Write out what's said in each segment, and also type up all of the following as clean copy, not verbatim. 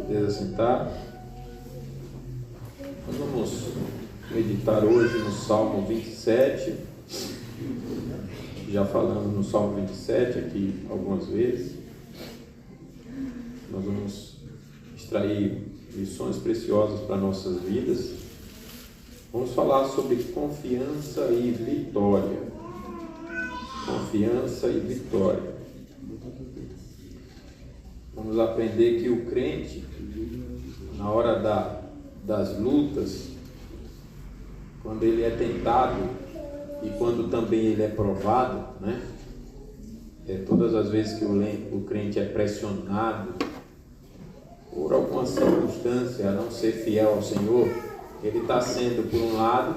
Poder assentar. Nós vamos meditar hoje no Salmo 27. Já falamos no Salmo 27 aqui algumas vezes. Nós vamos extrair lições preciosas para nossas vidas. Vamos falar sobre confiança e vitória. Confiança e vitória. Vamos aprender que o crente, na hora das lutas, quando ele é tentado e quando também ele é provado, né? Todas as vezes que o crente é pressionado por alguma circunstância a não ser fiel ao Senhor, ele está sendo, por um lado,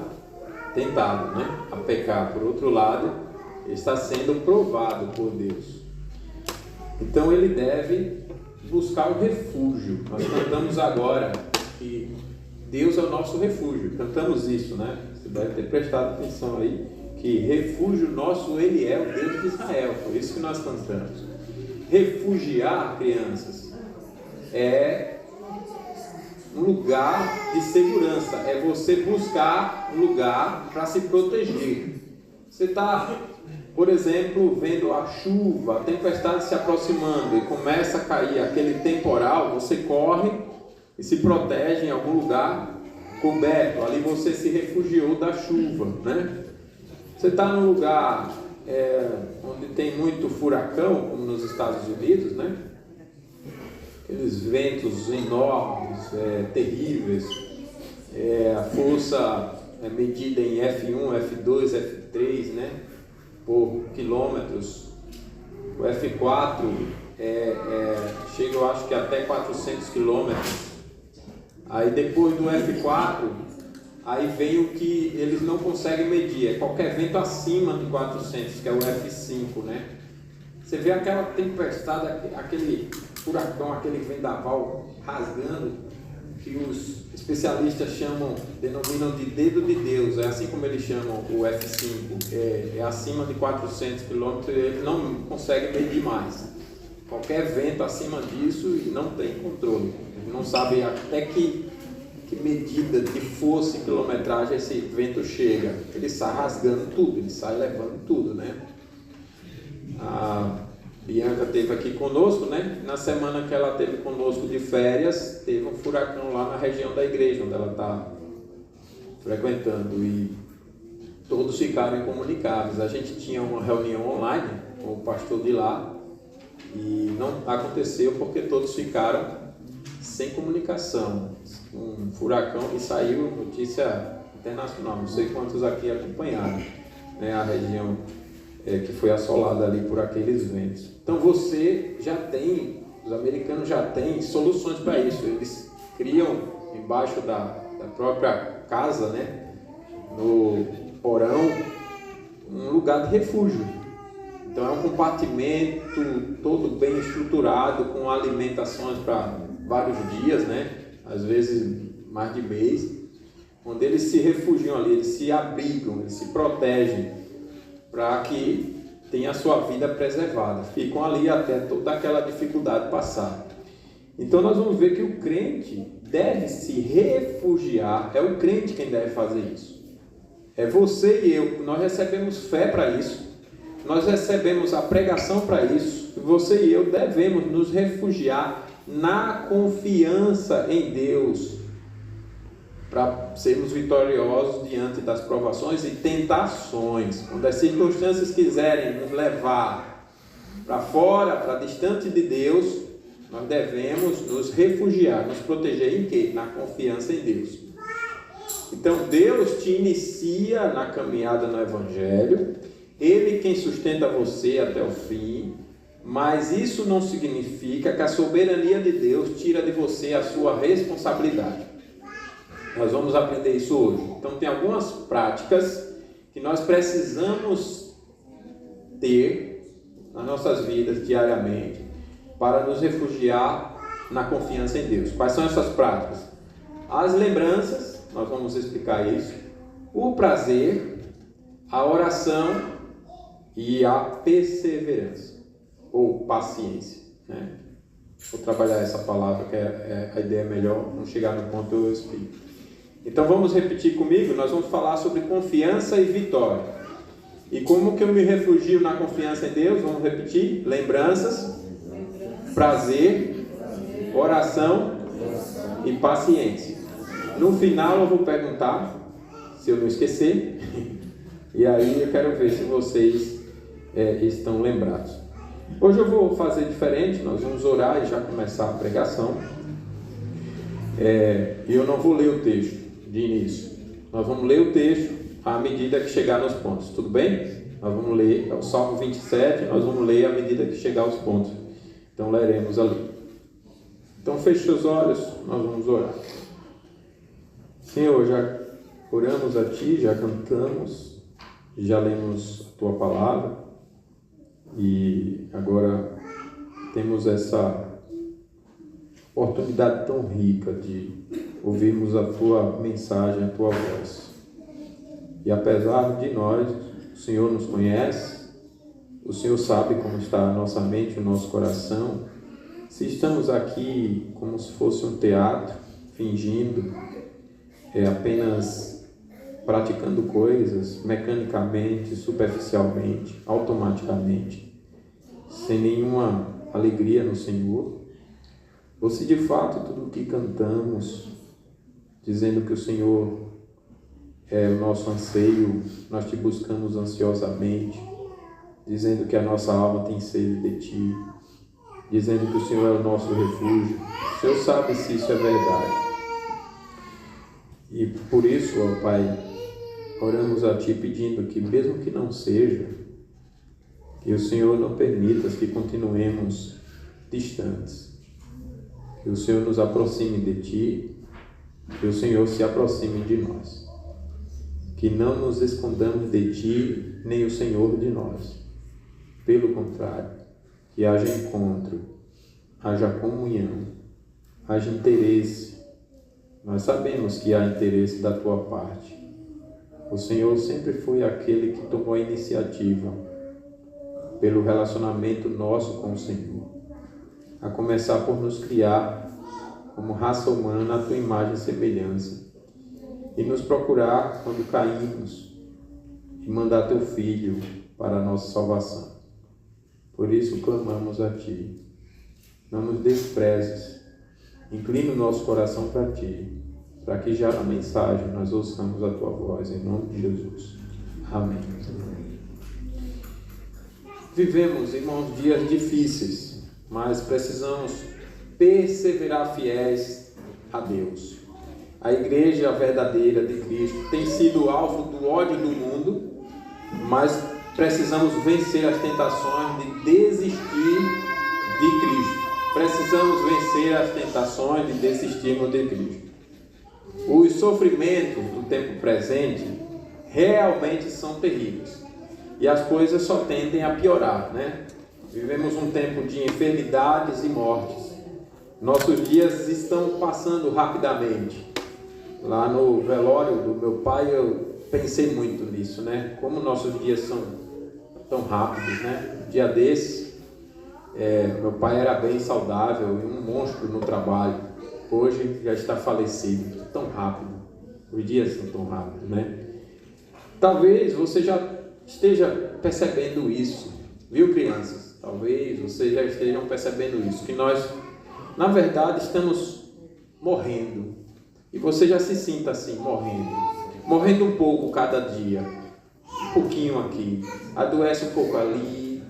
tentado, né, a pecar. Por outro lado, ele está sendo provado por Deus. Então ele deve buscar o refúgio. Nós cantamos agora que Deus é o nosso refúgio. Cantamos isso, né? Você deve ter prestado atenção aí, que refúgio nosso Ele é, o Deus de Israel. Por isso que nós cantamos. Refugiar, crianças, é um lugar de segurança. É você buscar um lugar para se proteger. Você está, por exemplo, vendo a chuva, a tempestade se aproximando e começa a cair aquele temporal, você corre e se protege em algum lugar coberto. Ali você se refugiou da chuva, né? Você está num lugar onde tem muito furacão, como nos Estados Unidos, né? Aqueles ventos enormes, terríveis, a força é medida em F1, F2, F3, né? Por quilômetros. O F4 chega, eu acho que até 400 quilômetros. Aí depois do F4, aí vem o que eles não conseguem medir, é qualquer vento acima de 400, que é o F5, né? Você vê aquela tempestade, aquele furacão, aquele vendaval rasgando, que os especialistas denominam de dedo de Deus. É assim como eles chamam o F5, é acima de 400 km, eles não conseguem medir mais. Qualquer vento acima disso e não tem controle. Eles não sabem até que medida de força e quilometragem esse vento chega. Ele sai rasgando tudo, ele sai levando tudo, né? A Bianca esteve aqui conosco, né? Na semana que ela esteve conosco de férias, teve um furacão lá na região da igreja onde ela está frequentando e todos ficaram incomunicáveis. A gente tinha uma reunião online com o pastor de lá e não aconteceu porque todos ficaram sem comunicação. Um furacão e saiu notícia internacional, não sei quantos aqui acompanharam, né? A região que foi assolada ali por aqueles ventos. Então você já tem, os americanos já têm soluções para isso. Eles criam embaixo da própria casa, né, no porão, um lugar de refúgio. Então é um compartimento todo bem estruturado, com alimentações para vários dias, né, às vezes mais de mês, onde eles se refugiam ali, eles se abrigam, eles se protegem, para que tenha a sua vida preservada. Ficam ali até toda aquela dificuldade passar. Então nós vamos ver que o crente deve se refugiar. É o crente quem deve fazer isso. É você e eu. Nós recebemos fé para isso. Nós recebemos a pregação para isso. Você e eu devemos nos refugiar na confiança em Deus, para sermos vitoriosos diante das provações e tentações. Quando as circunstâncias quiserem nos levar para fora, para distante de Deus, nós devemos nos refugiar, nos proteger em quê? Na confiança em Deus. Então Deus te inicia na caminhada no Evangelho, Ele quem sustenta você até o fim, mas isso não significa que a soberania de Deus tira de você a sua responsabilidade. Nós vamos aprender isso hoje. Então tem algumas práticas que nós precisamos ter nas nossas vidas diariamente para nos refugiar na confiança em Deus. Quais são essas práticas? As lembranças, nós vamos explicar isso. O prazer, a oração e a perseverança ou paciência, né? vou trabalhar essa palavra, que a ideia é melhor, vamos chegar no ponto eu explico. Então vamos repetir comigo, nós vamos falar sobre confiança e vitória. E como que eu me refugio na confiança em Deus? Vamos repetir: lembranças, prazer, oração e paciência. No final eu vou perguntar, se eu não esquecer, e aí eu quero ver se vocês estão lembrados. Hoje eu vou fazer diferente, nós vamos orar e já começar a pregação. E eu não vou ler o texto de início, nós vamos ler o texto à medida que chegar nos pontos, tudo bem? Nós vamos ler, é o Salmo 27, nós vamos ler à medida que chegar aos pontos, então leremos ali. Então feche seus olhos, nós vamos orar. Senhor, já oramos a Ti, já cantamos, já lemos a Tua palavra e agora temos essa oportunidade tão rica de ouvirmos a Tua mensagem, a Tua voz. E apesar de nós, o Senhor nos conhece, o Senhor sabe como está a nossa mente, o nosso coração. Se estamos aqui como se fosse um teatro, fingindo, apenas praticando coisas mecanicamente, superficialmente, automaticamente, sem nenhuma alegria no Senhor, ou se de fato tudo o que cantamos, dizendo que o Senhor é o nosso anseio, nós Te buscamos ansiosamente, dizendo que a nossa alma tem sede de Ti, dizendo que o Senhor é o nosso refúgio. O Senhor sabe se isso é verdade. E por isso, ó Pai, oramos a Ti pedindo que, mesmo que não seja, que o Senhor não permita que continuemos distantes, que o Senhor nos aproxime de Ti, que o Senhor se aproxime de nós, que não nos escondamos de Ti, nem o Senhor de nós. Pelo contrário, que haja encontro, haja comunhão, haja interesse. Nós sabemos que há interesse da Tua parte. O Senhor sempre foi aquele que tomou a iniciativa pelo relacionamento nosso com o Senhor, a começar por nos criar como raça humana à Tua imagem e semelhança, e nos procurar quando caímos, e mandar Teu Filho para a nossa salvação. Por isso clamamos a Ti. Não nos desprezes. Inclina o nosso coração para Ti, para que já na mensagem nós ouçamos a Tua voz, em nome de Jesus. Amém. Vivemos, irmãos, dias difíceis, mas precisamos perseverar fiéis a Deus. A igreja verdadeira de Cristo tem sido alvo do ódio do mundo, mas precisamos vencer as tentações de desistir de Cristo. Precisamos vencer as tentações de desistirmos de Cristo. Os sofrimentos do tempo presente realmente são terríveis. E as coisas só tendem a piorar, né? Vivemos um tempo de enfermidades e mortes. Nossos dias estão passando rapidamente. Lá no velório do meu pai eu pensei muito nisso, né? Como nossos dias são tão rápidos, né? Um dia desses, meu pai era bem saudável e um monstro no trabalho. Hoje já está falecido, tão rápido. Os dias são tão rápidos, né? Talvez você já esteja percebendo isso, viu, crianças? Talvez vocês já estejam percebendo isso, que nós, na verdade, estamos morrendo. E você já se sinta assim, morrendo um pouco cada dia, um pouquinho aqui, adoece um pouco ali,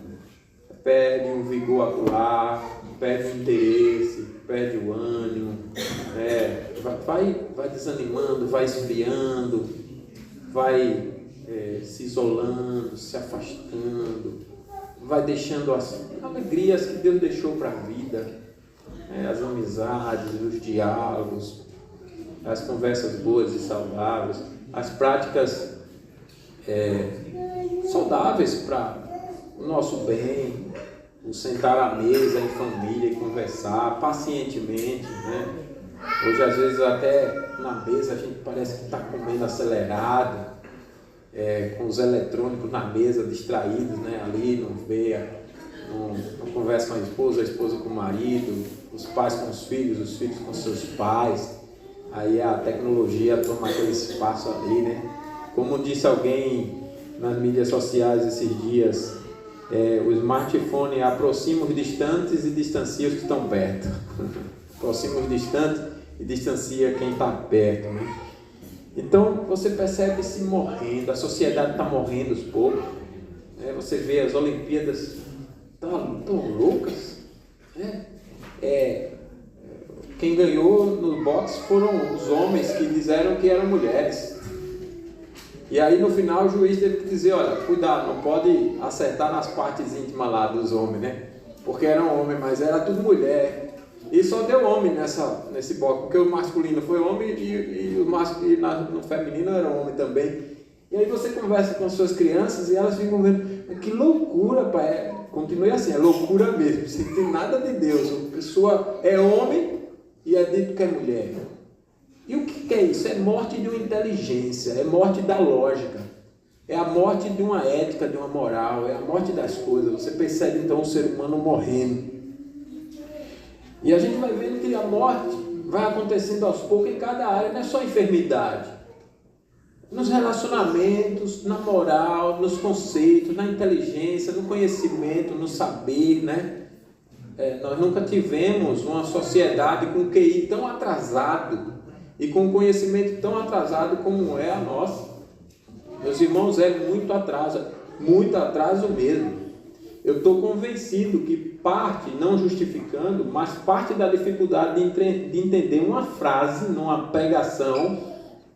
perde o vigor acular, perde o interesse, perde o ânimo, vai desanimando, vai esfriando, vai se isolando, se afastando, vai deixando as alegrias que Deus deixou para a vida, as amizades, os diálogos, as conversas boas e saudáveis, as práticas saudáveis para o nosso bem, o sentar à mesa em família e conversar pacientemente, né? Hoje às vezes até na mesa a gente parece que está comendo acelerado, com os eletrônicos na mesa distraídos, né? Ali não vê não conversa com a esposa com o marido, os pais com os filhos com seus pais. Aí a tecnologia toma aquele espaço ali, né? Como disse alguém nas mídias sociais esses dias, o smartphone aproxima os distantes e distancia os que estão perto. Aproxima os distantes e distancia quem está perto, né? Então você percebe se morrendo, a sociedade está morrendo aos poucos. Você vê as Olimpíadas tão loucas, né? Quem ganhou no boxe foram os homens que disseram que eram mulheres. E aí no final o juiz teve que dizer, olha, cuidado, não pode acertar nas partes íntimas lá dos homens, né? Porque eram homens, mas era tudo mulher. E só deu homem nesse boxe, porque o masculino foi homem e no feminino era homem também. E aí você conversa com suas crianças e elas ficam vendo, que loucura, pai. Continue assim, é loucura mesmo, isso não tem nada de Deus. A pessoa é homem e é dito que é mulher. E o que é isso? É morte de uma inteligência, é morte da lógica, é a morte de uma ética, de uma moral, é a morte das coisas. Você percebe então o ser humano morrendo. E a gente vai vendo que a morte vai acontecendo aos poucos em cada área, não é só enfermidade. Nos relacionamentos, na moral, nos conceitos, na inteligência, no conhecimento, no saber, né? Nós nunca tivemos uma sociedade com QI tão atrasado e com conhecimento tão atrasado como é a nossa. Meus irmãos, é muito atraso mesmo. Eu estou convencido que parte, não justificando, mas parte da dificuldade de entender uma frase numa pregação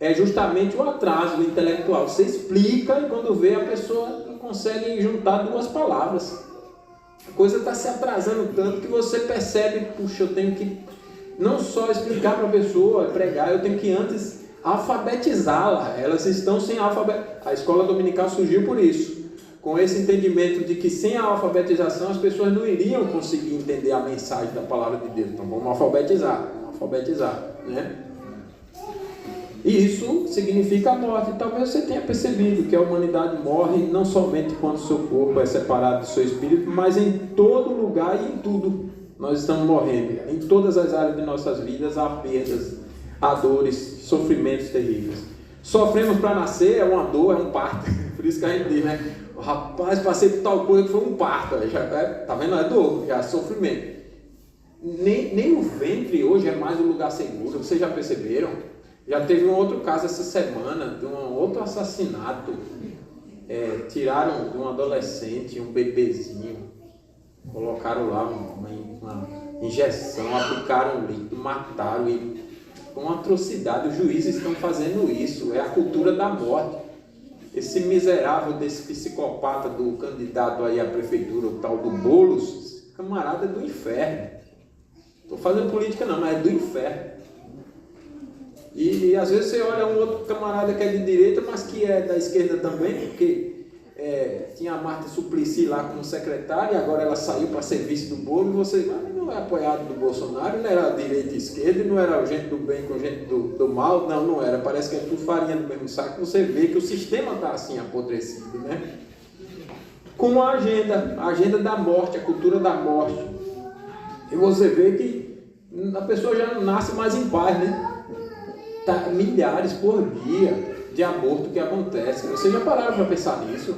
é justamente o atraso intelectual. Você explica e quando vê a pessoa não consegue juntar duas palavras. A coisa está se atrasando tanto que você percebe, puxa, eu tenho que não só explicar para a pessoa, pregar, eu tenho que antes alfabetizá-la. Elas estão sem alfabeto. A escola dominical surgiu por isso, com esse entendimento de que sem a alfabetização as pessoas não iriam conseguir entender a mensagem da palavra de Deus. Então vamos alfabetizar, né? E isso significa a morte. Talvez você tenha percebido que a humanidade morre não somente quando seu corpo é separado do seu espírito, mas em todo lugar e em tudo. Nós estamos morrendo. Em todas as áreas de nossas vidas há perdas, há dores, sofrimentos terríveis. Sofremos para nascer, é uma dor, é um parto. Por isso que a gente diz, né? Rapaz, passei por tal coisa que foi um parto. Tá vendo? É dor, já é sofrimento. Nem o ventre hoje é mais um lugar seguro. Vocês já perceberam? Já teve um outro caso essa semana, de um outro assassinato. Tiraram de um adolescente, um bebezinho, colocaram lá uma injeção, aplicaram um líquido, mataram, e com uma atrocidade. Os juízes estão fazendo isso, é a cultura da morte. Esse miserável desse psicopata do candidato aí à prefeitura, o tal do Boulos, camarada do inferno. Estou fazendo política não, mas é do inferno. E às vezes você olha um outro camarada que é de direita, mas que é da esquerda também, porque tinha a Marta Suplicy lá como secretária, e agora ela saiu para serviço do povo, e você não é apoiado do Bolsonaro, não era direita e esquerda, não era gente do bem com gente do mal, não era, parece que é tudo farinha do mesmo saco. Você vê que o sistema está assim apodrecido, né? Com a agenda da morte, a cultura da morte. E você vê que a pessoa já não nasce mais em paz, né? Tá, milhares por dia de aborto que acontece. Vocês já pararam para pensar nisso?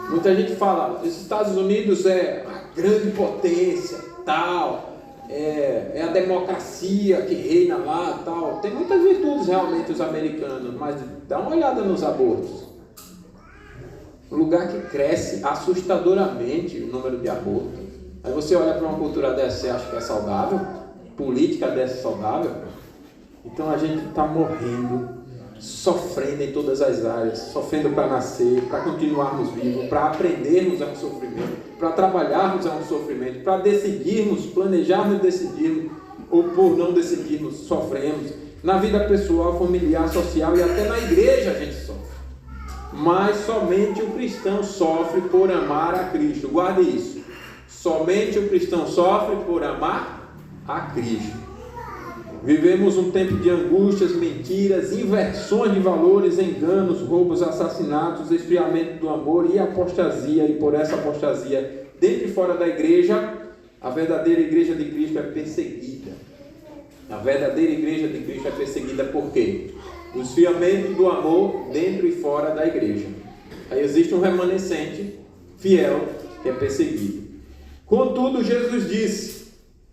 Muita gente fala, os Estados Unidos é a grande potência, tal, é a democracia que reina lá, tal. Tem muitas virtudes realmente os americanos, mas dá uma olhada nos abortos. Um lugar que cresce assustadoramente o número de abortos. Aí você olha para uma cultura dessa e acha que é saudável? Política dessa é saudável? Então a gente está morrendo, sofrendo em todas as áreas, sofrendo para nascer, para continuarmos vivos, para aprendermos a um sofrimento, para trabalharmos a um sofrimento, para decidirmos, planejarmos e decidirmos, ou por não decidirmos, sofremos. Na vida pessoal, familiar, social e até na igreja a gente sofre. Mas somente o cristão sofre por amar a Cristo. Guarde isso. Somente o cristão sofre por amar a Cristo. Vivemos um tempo de angústias, mentiras, inversões de valores, enganos, roubos, assassinatos, esfriamento do amor e apostasia. E por essa apostasia, dentro e fora da igreja, a verdadeira igreja de Cristo é perseguida. A verdadeira igreja de Cristo é perseguida por quê? O esfriamento do amor dentro e fora da igreja. Aí existe um remanescente fiel que é perseguido. Contudo, Jesus disse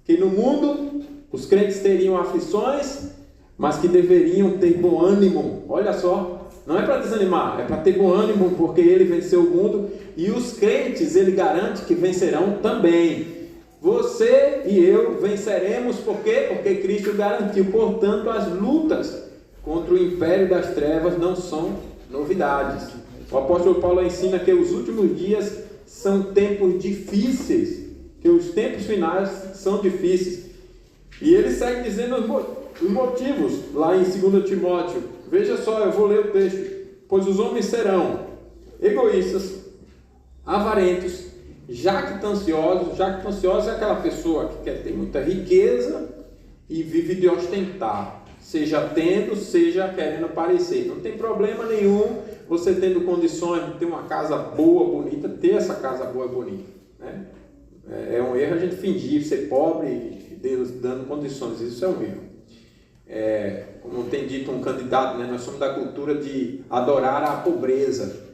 que no mundo os crentes teriam aflições, mas que deveriam ter bom ânimo. Olha só, não é para desanimar, é para ter bom ânimo, porque ele venceu o mundo e os crentes, ele garante que vencerão também. Você e eu venceremos, por quê? Porque Cristo garantiu. Portanto, as lutas contra o império das trevas não são novidades. O apóstolo Paulo ensina que os últimos dias são tempos difíceis, que os tempos finais são difíceis. E ele segue dizendo os motivos, lá em 2 Timóteo. Veja só, eu vou ler o texto. Pois os homens serão egoístas, avarentos, jactanciosos. Jactancioso é aquela pessoa que quer ter muita riqueza e vive de ostentar, seja tendo, seja querendo parecer. Não tem problema nenhum você tendo condições de ter uma casa boa, bonita, ter essa casa boa e bonita, né? É um erro a gente fingir ser pobre e Deus dando condições. Isso é um erro. Como tem dito um candidato, né? Nós somos da cultura de adorar a pobreza.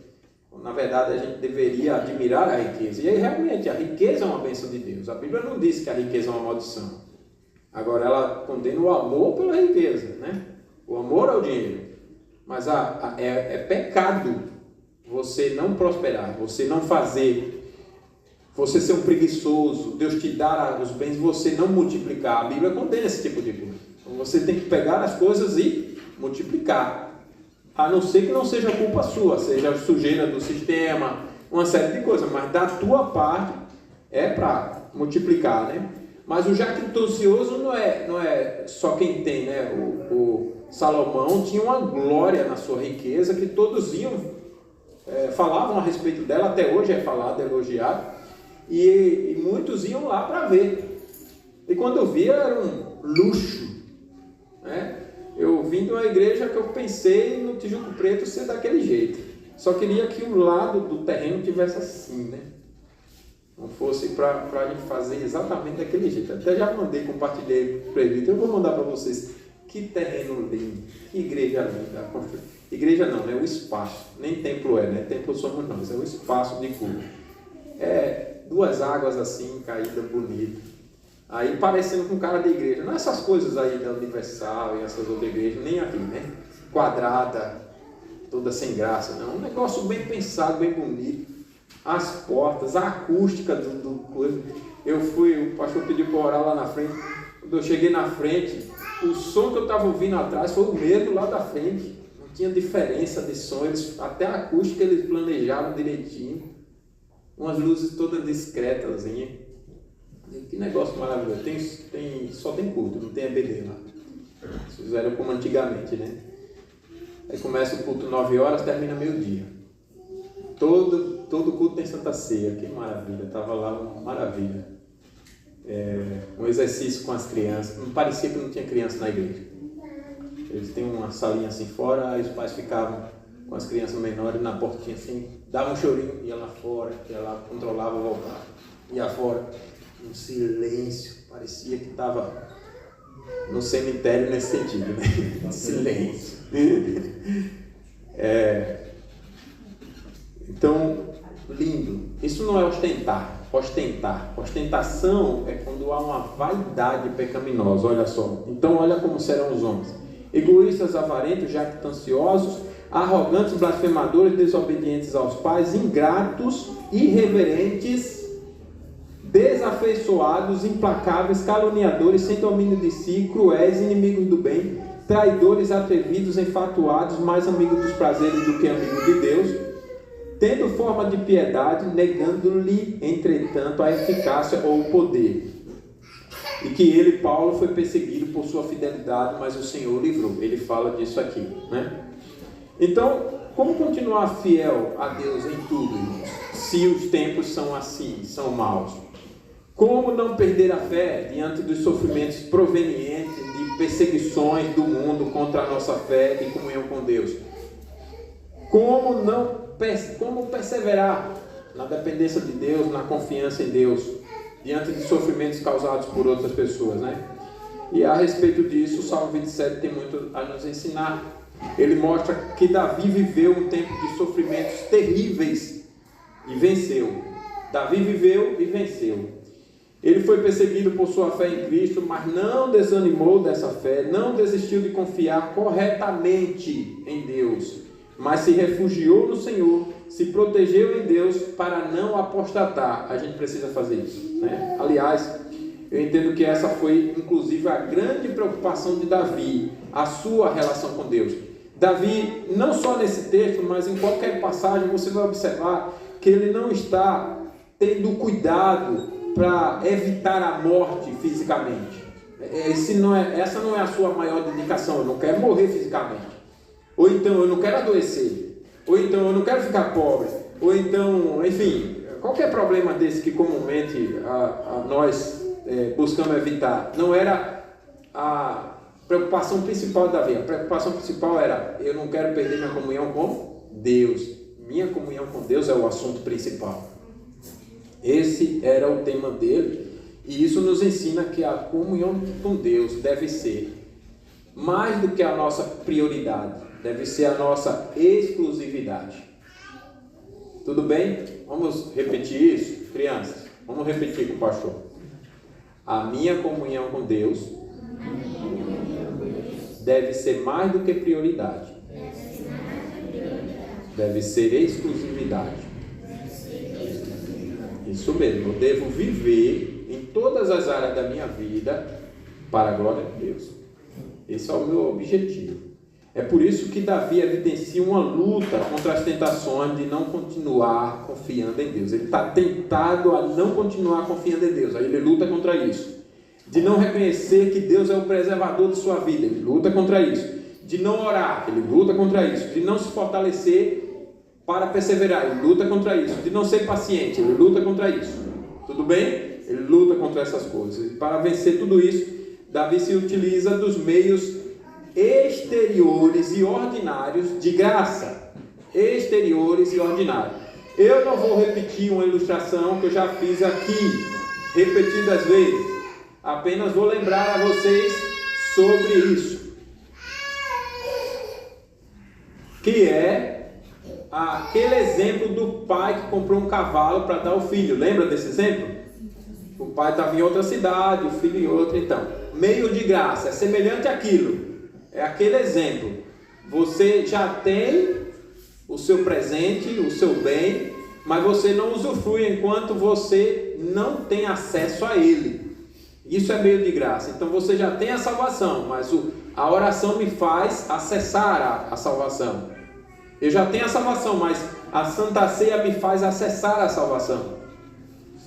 Na verdade, a gente deveria admirar a riqueza. E aí, realmente, a riqueza é uma bênção de Deus. A Bíblia não diz que a riqueza é uma maldição. Agora, ela condena o amor pela riqueza, né? O amor ao dinheiro. Mas é pecado você não prosperar, você não fazer, você ser um preguiçoso, Deus te dar os bens, você não multiplicar. A Bíblia condena esse tipo de coisa. Então, você tem que pegar as coisas e multiplicar. A não ser que não seja culpa sua, seja sujeira do sistema, uma série de coisas, mas da tua parte é para multiplicar, né? Mas o jactancioso não é só quem tem, né? O Salomão tinha uma glória na sua riqueza que todos falavam a respeito dela, até hoje é falado, é elogiado, e muitos iam lá para ver. E quando eu via era um luxo, né? Eu vim de uma igreja que eu pensei no Tijuco Preto ser daquele jeito. Só queria que o lado do terreno tivesse assim, né? Não fosse para a gente fazer exatamente daquele jeito. Até já mandei, compartilhei para ele. Eu vou mandar para vocês. Que terreno lindo, que igreja linda. Igreja não, né? O espaço. Nem templo é, né? Templo somos nós. É o espaço de culto. Duas águas assim, caídas, bonito. Aí parecendo com cara de igreja. Não essas coisas aí da Universal e essas outras igrejas, nem aqui, né? Quadrada, toda sem graça. Não, um negócio bem pensado, bem bonito. As portas, a acústica do coisa. O pastor pediu para orar lá na frente. Quando eu cheguei na frente, o som que eu estava ouvindo atrás foi o mesmo lá da frente. Não tinha diferença de som. Até a acústica eles planejaram direitinho. Umas luzes todas discretas. Que negócio maravilhoso. Só tem culto, não tem EBD lá. Eles fizeram como antigamente, né? Aí começa o culto 9 horas, termina meio-dia. Todo culto tem Santa Ceia. Que maravilha. Estava lá uma maravilha. Um exercício com as crianças. Não parecia que não tinha criança na igreja. Eles têm uma salinha assim fora, aí os pais ficavam com as crianças menores na portinha assim, davam um chorinho, ia lá fora, ia lá, controlava, voltava, ia fora. Um silêncio, parecia que estava no cemitério nesse sentido, né? Silêncio. Então, lindo. Isso não é ostentar. Ostentação é quando há uma vaidade pecaminosa, olha só. Então, olha como serão os homens: egoístas, avarentos, jactanciosos, arrogantes, blasfemadores, desobedientes aos pais, ingratos, irreverentes, desafeiçoados, implacáveis, caluniadores, sem domínio de si, cruéis, inimigos do bem, traidores, atrevidos, enfatuados, mais amigos dos prazeres do que amigos de Deus, tendo forma de piedade, negando-lhe, entretanto, a eficácia ou o poder. E que ele, Paulo, foi perseguido por sua fidelidade, mas o Senhor livrou. Ele fala disso aqui, né? Então, como continuar fiel a Deus em tudo, irmãos, se os tempos são assim, são maus? Como não perder a fé diante dos sofrimentos provenientes de perseguições do mundo contra a nossa fé e comunhão com Deus. Como perseverar na dependência de Deus, na confiança em Deus, diante de sofrimentos causados por outras pessoas, né? E a respeito disso, o Salmo 27 tem muito a nos ensinar. Ele mostra que Davi viveu um tempo de sofrimentos terríveis e venceu. Davi viveu e venceu. Ele foi perseguido por sua fé em Cristo, mas não desanimou dessa fé, não desistiu de confiar corretamente em Deus, mas se refugiou no Senhor, se protegeu em Deus para não apostatar. A gente precisa fazer isso, né? Aliás, eu entendo que essa foi, inclusive, a grande preocupação de Davi, a sua relação com Deus. Davi, não só nesse texto, mas em qualquer passagem, você vai observar que ele não está tendo cuidado para evitar a morte fisicamente. Essa não é a sua maior dedicação. Eu não quero morrer fisicamente. Ou então, eu não quero adoecer. Ou então, eu não quero ficar pobre. Ou então, enfim, qualquer problema desse que comumente nós buscamos evitar. Não era a preocupação principal de Davi. A preocupação principal era: eu não quero perder minha comunhão com Deus. Minha comunhão com Deus é o assunto principal. Esse era o tema dele, e isso nos ensina que a comunhão com Deus deve ser mais do que a nossa prioridade, deve ser a nossa exclusividade. Tudo bem? Vamos repetir isso, crianças? Vamos repetir com o pastor. A minha comunhão com Deus deve ser mais do que prioridade, deve ser exclusividade. Isso mesmo, eu devo viver em todas as áreas da minha vida para a glória de Deus. Esse é o meu objetivo. É por isso que Davi evidencia uma luta contra as tentações de não continuar confiando em Deus. Ele está tentado a não continuar confiando em Deus, aí ele luta contra isso. De não reconhecer que Deus é o preservador de sua vida, ele luta contra isso. De não orar, ele luta contra isso. De não se fortalecer para perseverar, ele luta contra isso. De não ser paciente, ele luta contra isso. Tudo bem? Ele luta contra essas coisas. E para vencer tudo isso, Davi se utiliza dos meios exteriores e ordinários de graça. Exteriores e ordinários. Eu não vou repetir uma ilustração que eu já fiz aqui repetidas vezes. Apenas vou lembrar a vocês sobre isso. Que é aquele exemplo do pai que comprou um cavalo para dar ao filho. Lembra desse exemplo? O pai estava em outra cidade, o filho em outra. Então, meio de graça, é semelhante àquilo. É aquele exemplo. Você já tem o seu presente, o seu bem, mas você não usufrui enquanto você não tem acesso a ele. Isso é meio de graça. Então você já tem a salvação, mas a oração me faz acessar a salvação. Eu já tenho a salvação, mas a Santa Ceia me faz acessar a salvação.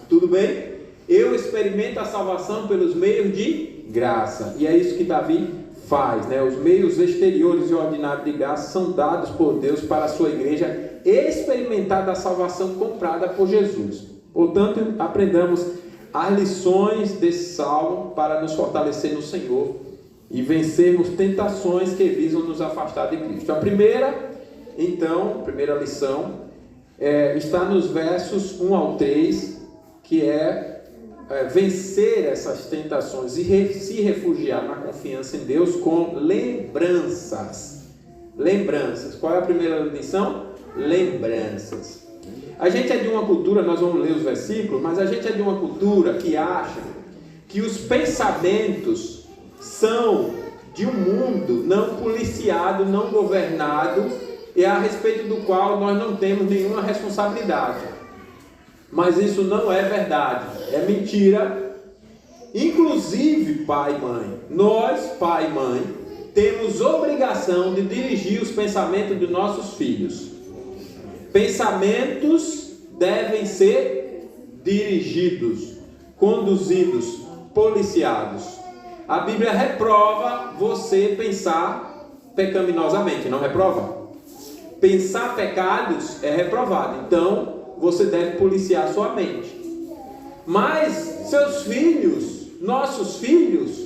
Tudo bem? Eu experimento a salvação pelos meios de graça. E é isso que Davi faz, né? Os meios exteriores e ordinários de graça são dados por Deus para a sua igreja experimentar da salvação comprada por Jesus. Portanto, aprendamos as lições desse salmo para nos fortalecer no Senhor e vencermos tentações que visam nos afastar de Cristo. A primeira lição está nos versos 1 ao 3, que é vencer essas tentações e se refugiar na confiança em Deus com lembranças. Lembranças. Qual é a primeira lição? Lembranças. A gente é de uma cultura, nós vamos ler os versículos, mas a gente é de uma cultura que acha que os pensamentos são de um mundo não policiado, não governado, e a respeito do qual nós não temos nenhuma responsabilidade. Mas isso não é verdade, é mentira. Inclusive, pai e mãe, nós, pai e mãe, temos obrigação de dirigir os pensamentos de nossos filhos. Pensamentos devem ser dirigidos, conduzidos, policiados. A Bíblia reprova você pensar pecaminosamente, não reprova? Pensar pecados é reprovado, então você deve policiar sua mente. Mas seus filhos, nossos filhos,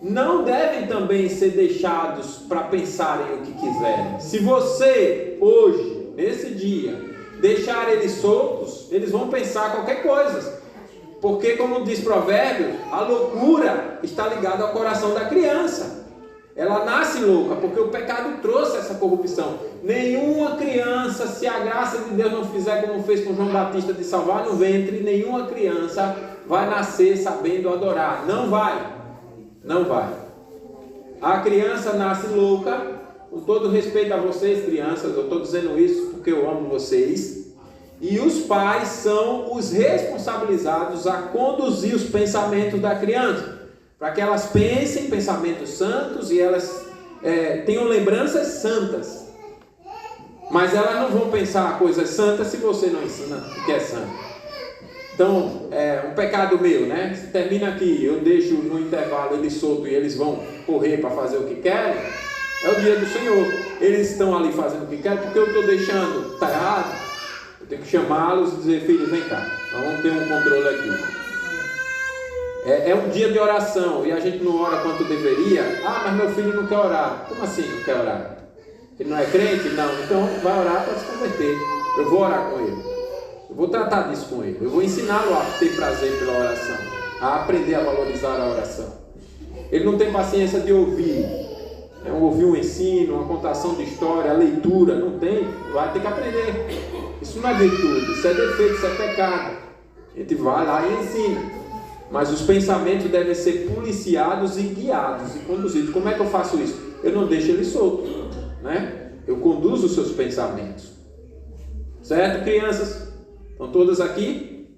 não devem também ser deixados para pensarem o que quiserem. Se você, hoje, nesse dia, deixar eles soltos, eles vão pensar qualquer coisa. Porque, como diz Provérbios, a loucura está ligada ao coração da criança. Ela nasce louca, porque o pecado trouxe essa corrupção. Nenhuma criança, se a graça de Deus não fizer como fez com João Batista de salvar no ventre, nenhuma criança vai nascer sabendo adorar. Não vai. Não vai. A criança nasce louca. Com todo respeito a vocês, crianças, eu estou dizendo isso porque eu amo vocês. E os pais são os responsabilizados a conduzir os pensamentos da criança, para que elas pensem pensamentos santos e elas tenham lembranças santas. Mas elas não vão pensar coisas santas se você não ensina o que é santo. Então, um pecado meu, né? Se termina aqui, eu deixo no intervalo eles soltos e eles vão correr para fazer o que querem. É o dia do Senhor. Eles estão ali fazendo o que querem porque eu estou deixando. Está errado. Eu tenho que chamá-los e dizer: filhos, vem cá. Nós vamos ter um controle aqui. É um dia de oração e a gente não ora quanto deveria. Ah, mas meu filho não quer orar. Como assim não quer orar? Ele não é crente? Não. Então vai orar para se converter. Eu vou orar com ele. Eu vou tratar disso com ele. Eu vou ensiná-lo a ter prazer pela oração, a aprender a valorizar a oração. Ele não tem paciência de ouvir. Ouvir um ensino, uma contação de história, a leitura. Não tem. Vai ter que aprender. Isso não é virtude. Isso é defeito, isso é pecado. A gente vai lá e ensina. Mas os pensamentos devem ser policiados e guiados e conduzidos. Como é que eu faço isso? Eu não deixo ele solto, né? Eu conduzo os seus pensamentos. Certo, crianças? Estão todas aqui?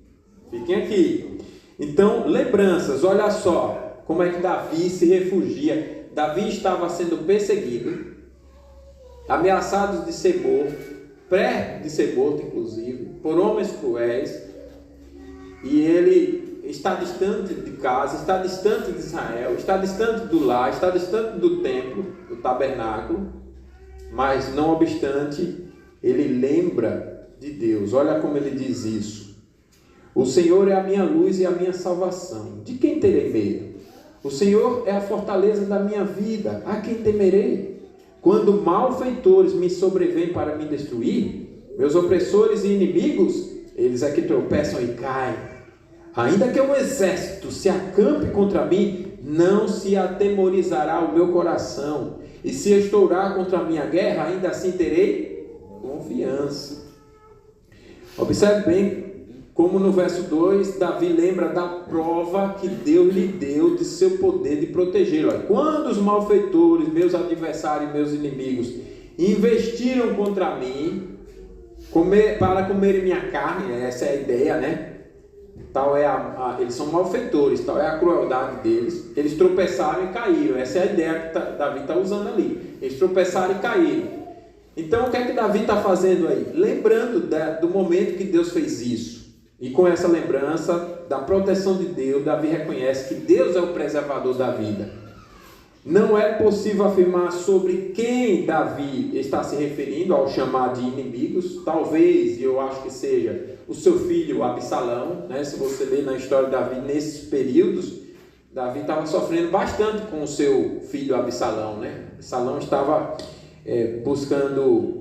Fiquem aqui. Então, lembranças. Olha só como é que Davi se refugia. Davi estava sendo perseguido, ameaçado de ser morto, pré de ser morto, inclusive, por homens cruéis. E ele está distante de casa, está distante de Israel, está distante do lar, está distante do templo, do tabernáculo, mas não obstante, ele lembra de Deus. Olha como ele diz isso: o Senhor é a minha luz e a minha salvação, de quem terei medo? O Senhor é a fortaleza da minha vida, a quem temerei? Quando malfeitores me sobrevêm para me destruir, meus opressores e inimigos, eles é que tropeçam e caem. Ainda que um exército se acampe contra mim, não se atemorizará o meu coração. E se estourar contra a minha guerra, ainda assim terei confiança. Observe bem como no verso 2, Davi lembra da prova que Deus lhe deu de seu poder de protegê-lo. Quando os malfeitores, meus adversários e meus inimigos, investiram contra mim, para comerem minha carne, essa é a ideia, né? Tal é eles são malfeitores, tal é a crueldade deles. Eles tropeçaram e caíram. Essa é a ideia que Davi está usando ali. Eles tropeçaram e caíram. Então o que é que Davi está fazendo aí? Lembrando do momento que Deus fez isso. E com essa lembrança da proteção de Deus, Davi reconhece que Deus é o preservador da vida. Não é possível afirmar sobre quem Davi está se referindo ao chamar de inimigos. Talvez, eu acho que seja o seu filho Absalão, né? Se você ler na história de Davi, nesses períodos, Davi estava sofrendo bastante com o seu filho Absalão, né? Absalão estava buscando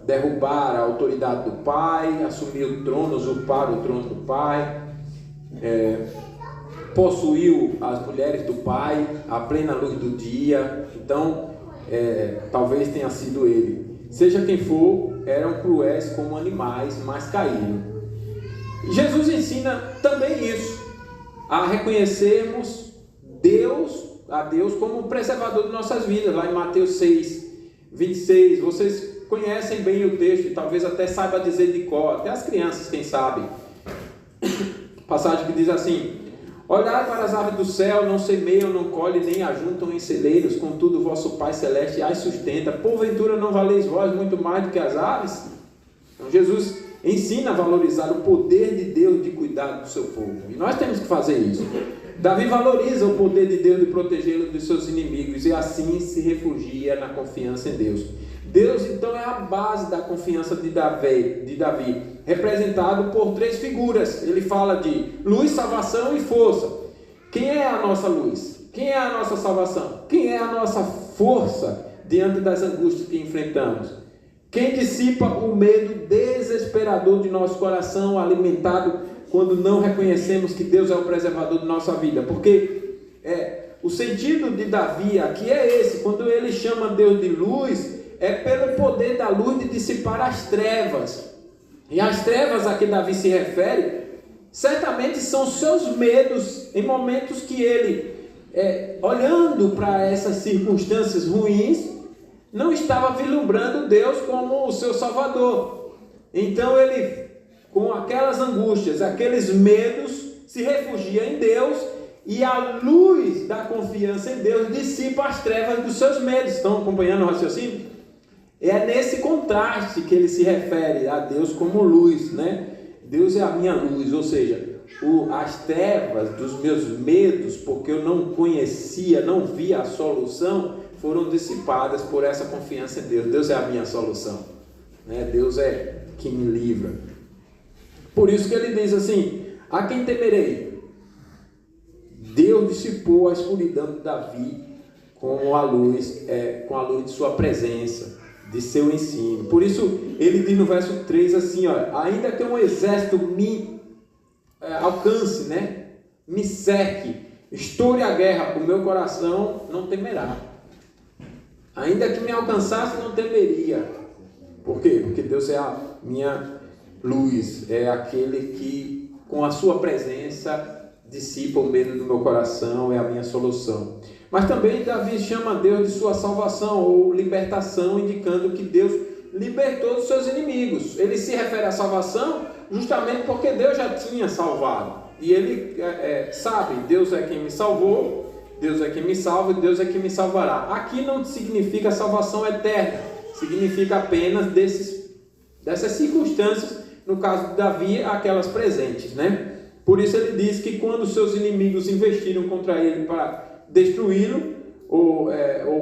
derrubar a autoridade do pai, assumir o trono, usurpar o trono do pai, possuiu as mulheres do pai à plena luz do dia. Então talvez tenha sido ele. Seja quem for, eram cruéis como animais, mas caíram. Jesus ensina também isso, a reconhecermos a Deus como preservador de nossas vidas. Lá em Mateus 6, 26, vocês conhecem bem o texto e talvez até saiba dizer de cor, até as crianças, quem sabe. Passagem que diz assim: olhai para as aves do céu, não semeiam, não colhem, nem ajuntam em celeiros, contudo o vosso Pai Celeste as sustenta. Porventura não valeis vós muito mais do que as aves? Então Jesus ensina a valorizar o poder de Deus de cuidar do seu povo. E nós temos que fazer isso. Davi valoriza o poder de Deus de protegê-lo dos seus inimigos e assim se refugia na confiança em Deus. Deus então é a base da confiança de Davi, representado por três figuras. Ele fala de luz, salvação e força. Quem é a nossa luz? Quem é a nossa salvação? Quem é a nossa força diante das angústias que enfrentamos? Quem dissipa o medo desesperador de nosso coração, alimentado quando não reconhecemos que Deus é o preservador de nossa vida? Porque o sentido de Davi aqui é esse: quando ele chama Deus de luz, é pelo poder da luz de dissipar as trevas. E as trevas a que Davi se refere, certamente são seus medos em momentos que ele, olhando para essas circunstâncias ruins, não estava vislumbrando Deus como o seu Salvador. Então ele, com aquelas angústias, aqueles medos, se refugia em Deus, e a luz da confiança em Deus dissipa as trevas dos seus medos. Estão acompanhando o raciocínio? É nesse contraste que ele se refere a Deus como luz, né? Deus é a minha luz, ou seja, as trevas dos meus medos, porque eu não conhecia, não via a solução, foram dissipadas por essa confiança em Deus. Deus é a minha solução, né? Deus é que me livra. Por isso que ele diz assim: a quem temerei? Deus dissipou a escuridão de Davi com a luz de sua presença, de seu ensino. Por isso ele diz no verso 3 assim, ainda que um exército me alcance, né? Me cerque, estoure a guerra, o meu coração não temerá. Ainda que me alcançasse, não temeria. Por quê? Porque Deus é a minha luz, é aquele que com a sua presença dissipa o medo do meu coração, é a minha solução. Mas também Davi chama Deus de sua salvação ou libertação, indicando que Deus libertou dos seus inimigos. Ele se refere à salvação justamente porque Deus já tinha salvado. E ele sabe, Deus é quem me salvou, Deus é quem me salva e Deus é quem me salvará. Aqui não significa salvação eterna, significa apenas dessas circunstâncias, no caso de Davi, aquelas presentes, né? Por isso ele diz que quando seus inimigos investiram contra ele para destruí-lo, ou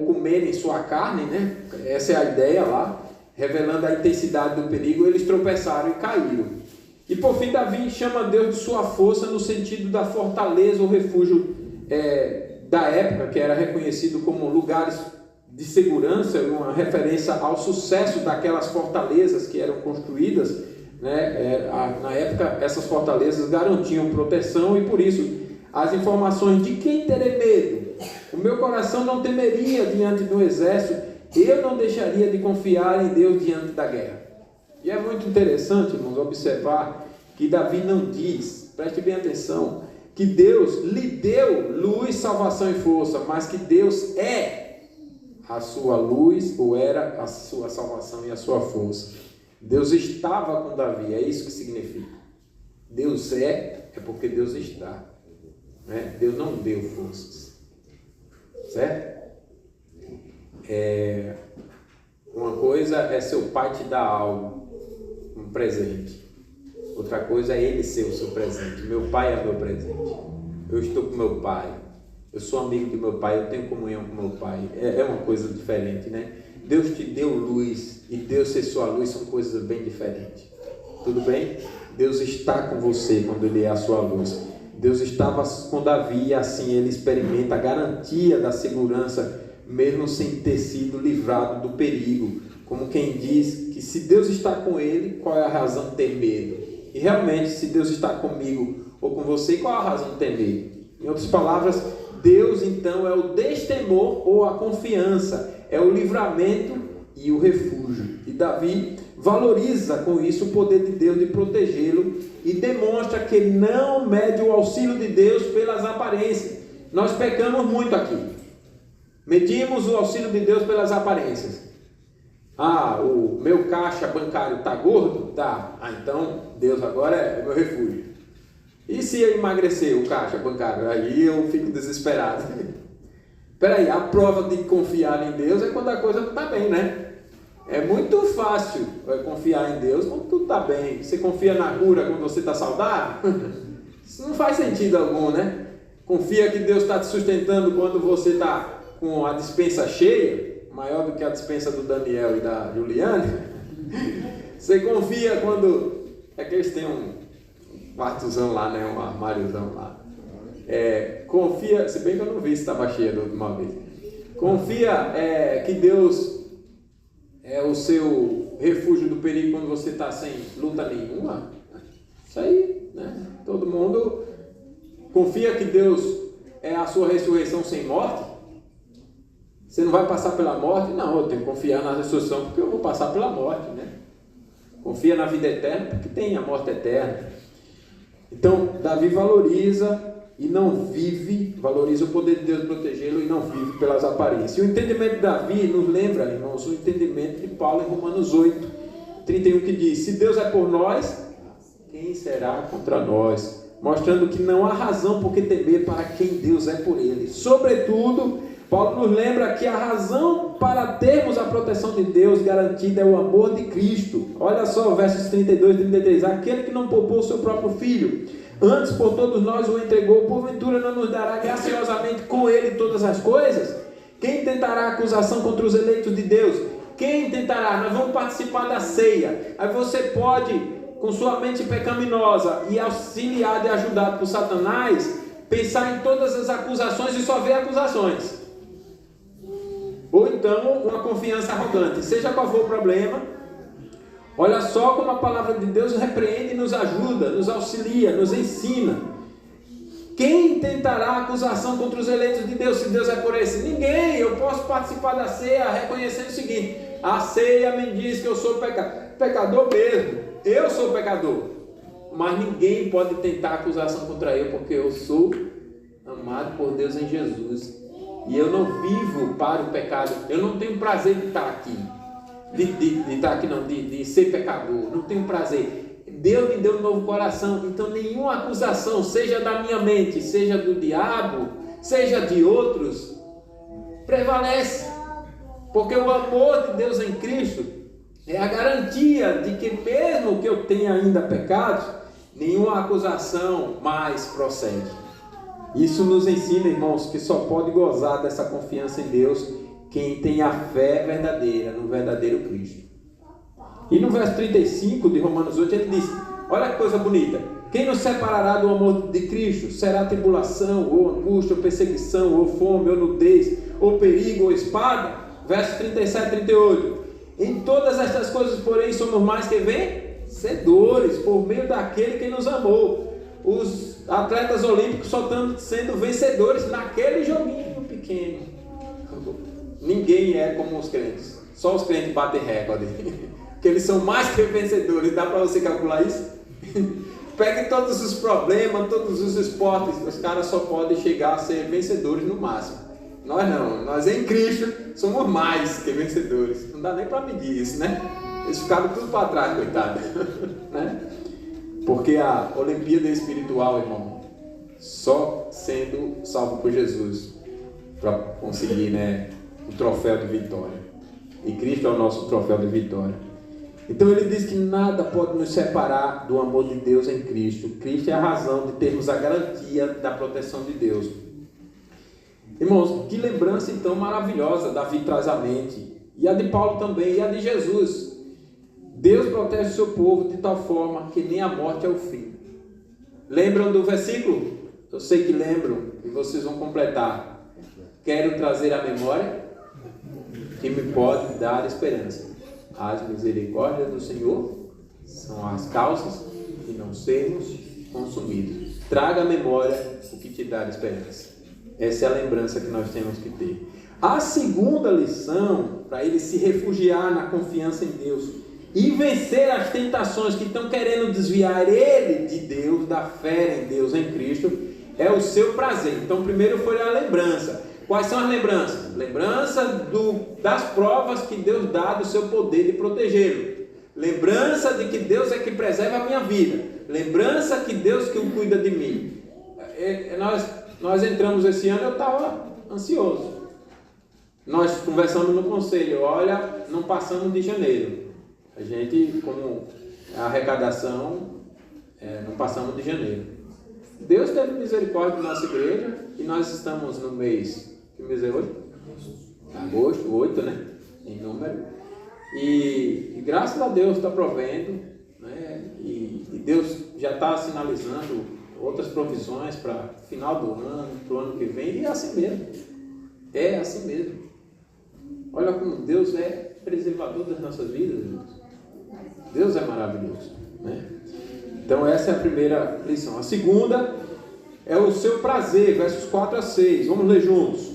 comerem sua carne, né? Essa é a ideia lá, revelando a intensidade do perigo, eles tropeçaram e caíram. E por fim, Davi chama Deus de sua força no sentido da fortaleza ou refúgio da época, que era reconhecido como lugares de segurança, uma referência ao sucesso daquelas fortalezas que eram construídas, né? Na época, essas fortalezas garantiam proteção, e por isso as informações de quem terei medo, o meu coração não temeria diante do exército, eu não deixaria de confiar em Deus diante da guerra. E é muito interessante, irmãos, observar que Davi não diz, preste bem atenção, que Deus lhe deu luz, salvação e força, mas que Deus é a sua luz, ou era a sua salvação e a sua força. Deus estava com Davi, é isso que significa. Deus é porque Deus está, né? Deus não deu forças, certo? Uma coisa é seu pai te dar algo, um presente. Outra coisa é ele ser o seu presente. Meu pai é meu presente. Eu estou com meu pai. Eu sou amigo de meu pai. Eu tenho comunhão com meu pai. É uma coisa diferente, né? Deus te deu luz e Deus ser sua luz são coisas bem diferentes. Tudo bem? Deus está com você quando Ele é a sua luz. Deus estava com Davi e assim ele experimenta a garantia da segurança, mesmo sem ter sido livrado do perigo. Como quem diz que se Deus está com ele, qual é a razão de ter medo? E realmente, se Deus está comigo ou com você, qual é a razão de ter medo? Em outras palavras, Deus então é o destemor ou a confiança, é o livramento e o refúgio. E Davi valoriza com isso o poder de Deus de protegê-lo e demonstra que não mede o auxílio de Deus pelas aparências. Nós pecamos muito aqui. Medimos o auxílio de Deus pelas aparências. O meu caixa bancário está gordo? Tá. Então Deus agora é meu refúgio. E se eu emagrecer o caixa bancário? Aí eu fico desesperado. Peraí, a prova de confiar em Deus é quando a coisa não está bem, né? É muito fácil confiar em Deus quando tudo está bem. Você confia na cura quando você está saudável? Isso não faz sentido algum, né? Confia que Deus está te sustentando quando você está com a despensa cheia, maior do que a despensa do Daniel e da Juliane. Você confia quando... É que eles têm um quartozão lá, né? Um armáriozão lá. Confia, se bem que eu não vi se estava cheia da última vez. Confia que Deus é o seu refúgio do perigo quando você está sem luta nenhuma. Isso aí, né? Todo mundo confia que Deus é a sua ressurreição sem morte. Você não vai passar pela morte? Não, eu tenho que confiar na ressurreição porque eu vou passar pela morte, né? Confia na vida eterna porque tem a morte eterna. Então, Davi valoriza o poder de Deus protegê-lo e não vive pelas aparências. E o entendimento de Davi nos lembra, irmãos, o entendimento de Paulo em Romanos 8, 31, que diz: se Deus é por nós, quem será contra nós? Mostrando que não há razão por que temer para quem Deus é por ele. Sobretudo, Paulo nos lembra que a razão para termos a proteção de Deus garantida é o amor de Cristo. Olha só, versos 32 e 33. Aquele que não poupou o seu próprio filho, antes por todos nós o entregou, porventura não nos dará graciosamente com ele todas as coisas? Quem tentará acusação contra os eleitos de Deus? Quem tentará? Nós vamos participar da ceia. Aí você pode, com sua mente pecaminosa e auxiliado e ajudado por Satanás, pensar em todas as acusações e só ver acusações. Ou então uma confiança arrogante. Seja qual for o problema, olha só como a palavra de Deus repreende e nos ajuda, nos auxilia, nos ensina. Quem tentará acusação contra os eleitos de Deus, se Deus é por esse? Ninguém. Eu posso participar da ceia reconhecendo o seguinte: a ceia me diz que eu sou pecador mesmo. Eu sou pecador. Mas ninguém pode tentar acusação contra eu, porque eu sou amado por Deus em Jesus. E eu não vivo para o pecado. Eu não tenho prazer de estar aqui. De ser pecador. Não tenho prazer. Deus me deu um novo coração. Então nenhuma acusação, seja da minha mente, seja do diabo, seja de outros, prevalece. Porque o amor de Deus em Cristo é a garantia de que mesmo que eu tenha ainda pecados, nenhuma acusação mais procede. Isso nos ensina, irmãos, que só pode gozar dessa confiança em Deus quem tem a fé verdadeira no verdadeiro Cristo. E no verso 35 de Romanos 8 ele diz: olha que coisa bonita: quem nos separará do amor de Cristo? Será tribulação, ou angústia, ou perseguição, ou fome, ou nudez, ou perigo, ou espada? Verso 37 e 38: em todas estas coisas, porém, somos mais que vencedores por meio daquele que nos amou. Os atletas olímpicos só estão sendo vencedores naquele joguinho pequeno. Ninguém é como os crentes. Só os crentes batem recorde. Que eles são mais que vencedores. Dá para você calcular isso? Pegue todos os problemas, todos os esportes. Os caras só podem chegar a ser vencedores no máximo. Nós não. Nós em Cristo somos mais que vencedores. Não dá nem para medir isso, né? Eles ficaram tudo para trás, coitado. Né? Porque a Olimpíada espiritual, irmão, só sendo salvo por Jesus para conseguir, né, o troféu de vitória. E Cristo é o nosso troféu de vitória. Então ele diz que nada pode nos separar do amor de Deus em Cristo. Cristo é a razão de termos a garantia da proteção de Deus. Irmãos, que lembrança então maravilhosa Davi traz à mente. E a de Paulo também, e a de Jesus. Deus protege o seu povo de tal forma que nem a morte é o fim. Lembram do versículo? Eu sei que lembram e vocês vão completar. Quero trazer à memória que me pode dar esperança. As misericórdias do Senhor são as causas de não sermos consumidos. Traga à memória o que te dá esperança. Essa é a lembrança que nós temos que ter. A segunda lição, para ele se refugiar na confiança em Deus e vencer as tentações que estão querendo desviar ele de Deus, da fé em Deus, em Cristo, é o seu prazer. Então, primeiro foi a lembrança. Quais são as lembranças? Lembrança das provas que Deus dá do seu poder de protegê-lo. Lembrança de que Deus é que preserva a minha vida. Lembrança que Deus que cuida de mim. Nós entramos esse ano, eu estava ansioso. Nós conversamos no conselho, olha, não passamos de janeiro. A gente, como a arrecadação, não passamos de janeiro. Deus teve misericórdia da nossa igreja e nós estamos no mês, que mês é hoje? Agosto, 8, né? Em número. E graças a Deus está provendo, né? E Deus já está sinalizando outras provisões para final do ano, para o ano que vem, e é assim mesmo. É assim mesmo. Olha como Deus é preservador das nossas vidas, irmãos. Deus é maravilhoso, né? Então essa é a primeira lição. A segunda é o seu prazer, versos 4 a 6. Vamos ler juntos.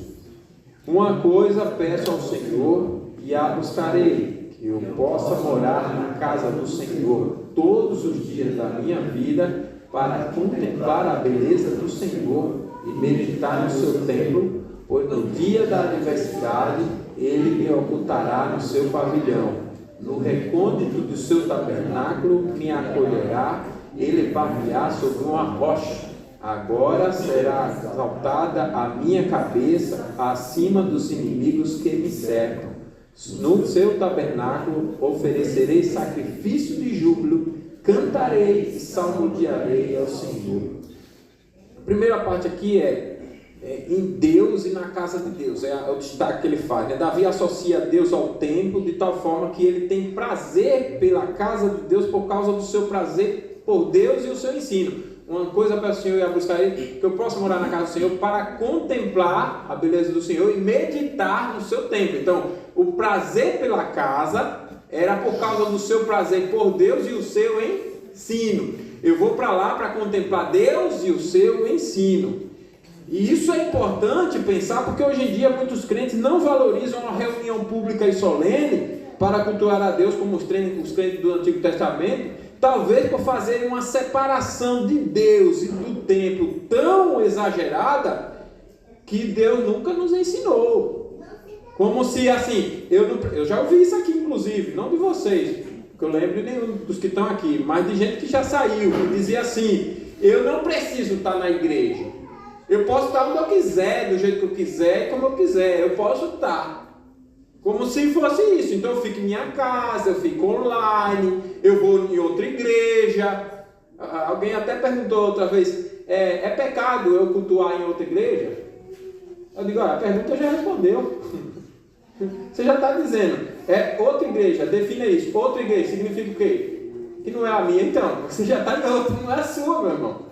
Uma coisa peço ao Senhor e a buscarei, que eu possa morar na casa do Senhor todos os dias da minha vida, para contemplar a beleza do Senhor e meditar no seu templo, pois no dia da adversidade ele me ocultará no seu pavilhão. No recôndito do seu tabernáculo me acolherá, ele par-me-á sobre uma rocha. Agora será exaltada a minha cabeça acima dos inimigos que me cercam. No seu tabernáculo oferecerei sacrifício de júbilo, cantarei e salmodiarei ao Senhor. A primeira parte aqui é em Deus e na casa de Deus, é o destaque que ele faz, né? Davi associa Deus ao templo de tal forma que ele tem prazer pela casa de Deus por causa do seu prazer por Deus e o seu ensino. Uma coisa para o Senhor e a buscarei, que eu possa morar na casa do Senhor para contemplar a beleza do Senhor e meditar no seu templo. Então, o prazer pela casa era por causa do seu prazer por Deus e o seu ensino. Eu vou para lá para contemplar Deus e o seu ensino. E isso é importante pensar, porque hoje em dia muitos crentes não valorizam a reunião pública e solene para cultuar a Deus como os crentes do Antigo Testamento, talvez por fazerem uma separação de Deus e do templo tão exagerada que Deus nunca nos ensinou. Como se assim, eu já ouvi isso aqui inclusive, não de vocês, que eu lembro de nenhum dos que estão aqui, mas de gente que já saiu, que dizia assim: eu não preciso estar na igreja, eu posso estar onde eu quiser, do jeito que eu quiser e como eu quiser, eu posso estar. Como se fosse isso. Então eu fico em minha casa, eu fico online, eu vou em outra igreja. Alguém até perguntou outra vez: é pecado eu cultuar em outra igreja? Eu digo: a pergunta já respondeu. Você já está dizendo, é outra igreja, defina isso. Outra igreja significa o quê? Que não é a minha, então. Você já está em outra, não é a sua, meu irmão.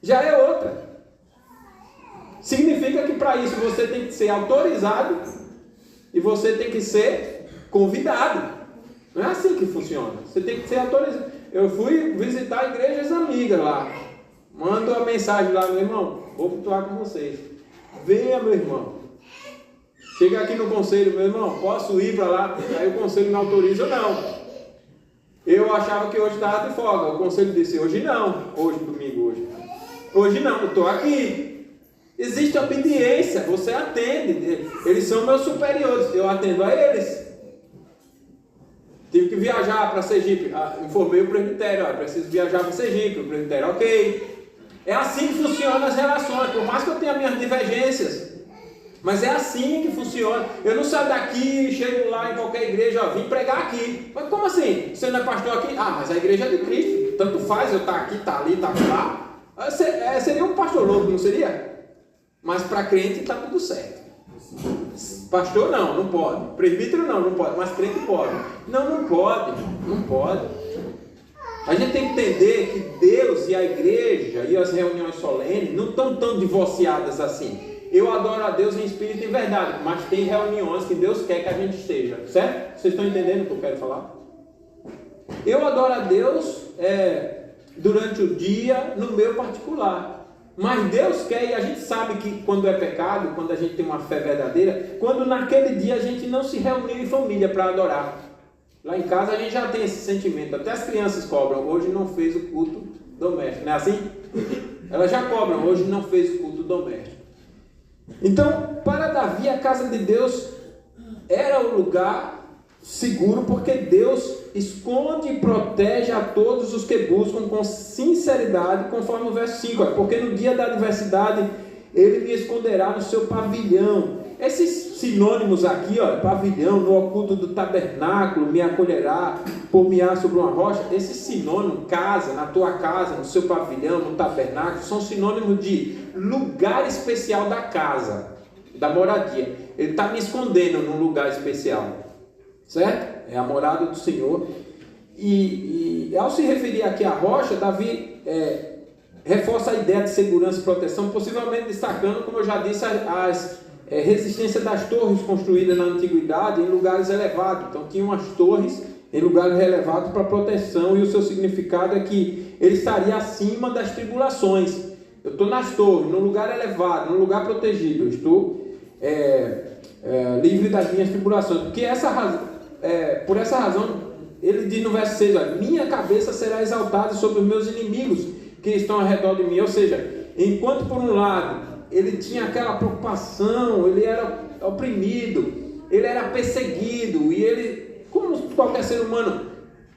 Já é outra. Significa que para isso você tem que ser autorizado e você tem que ser convidado. Não é assim que funciona. Você tem que ser autorizado. Eu fui visitar igrejas amigas lá. Mando uma mensagem lá: meu irmão, vou cultuar com vocês. Venha, meu irmão. Chega aqui no conselho: meu irmão, posso ir para lá? Aí o conselho não autoriza, não. Eu achava que hoje estava de folga. O conselho disse: hoje não. Hoje, domingo, hoje. Hoje não, eu estou aqui. Existe obediência, você atende. Eles são meus superiores, eu atendo a eles. Tive que viajar para Sergipe, informei o presbitério: preciso viajar para Sergipe. O presbitério: ok. É assim que funcionam as relações, por mais que eu tenha minhas divergências, mas é assim que funciona. Eu não saio daqui, chego lá em qualquer igreja, vim pregar aqui. Mas como assim? Você não é pastor aqui? Mas a igreja é de Cristo, tanto faz eu estar aqui, estar ali, estar lá. Seria um pastor louco, não seria? Mas para crente está tudo certo. Pastor não pode. Presbítero não pode. Mas crente pode. Não pode. Não pode. A gente tem que entender que Deus e a igreja e as reuniões solenes não estão tão divorciadas assim. Eu adoro a Deus em espírito e verdade, mas tem reuniões que Deus quer que a gente esteja. Certo? Vocês estão entendendo o que eu quero falar? Eu adoro a Deus durante o dia, no meu particular. Mas Deus quer, e a gente sabe que quando é pecado, quando a gente tem uma fé verdadeira, quando naquele dia a gente não se reuniu em família para adorar. Lá em casa a gente já tem esse sentimento, até as crianças cobram: hoje não fez o culto doméstico, não é assim? Elas já cobram: hoje não fez o culto doméstico. Então, para Davi, a casa de Deus era o lugar seguro, porque Deus esconde e protege a todos os que buscam com sinceridade, conforme o verso 5. Porque no dia da adversidade ele me esconderá no seu pavilhão. Esses sinônimos aqui, pavilhão, no oculto do tabernáculo, me acolherá, por-me-á sobre uma rocha. Esse sinônimo, casa, na tua casa, no seu pavilhão, no tabernáculo, são sinônimos de lugar especial da casa, da moradia. Ele está me escondendo num lugar especial. Certo? É a morada do Senhor. E ao se referir aqui à rocha, Davi reforça a ideia de segurança e proteção, possivelmente destacando, como eu já disse, as resistência das torres construídas na antiguidade em lugares elevados. Então tinham as torres em lugares elevados para proteção, e o seu significado é que ele estaria acima das tribulações. Eu estou nas torres, num lugar elevado, num lugar protegido, eu estou livre das minhas tribulações. Por essa razão, ele diz no verso 6, olha, minha cabeça será exaltada sobre os meus inimigos que estão ao redor de mim. Ou seja, enquanto por um lado ele tinha aquela preocupação, ele era oprimido, ele era perseguido, e ele, como qualquer ser humano,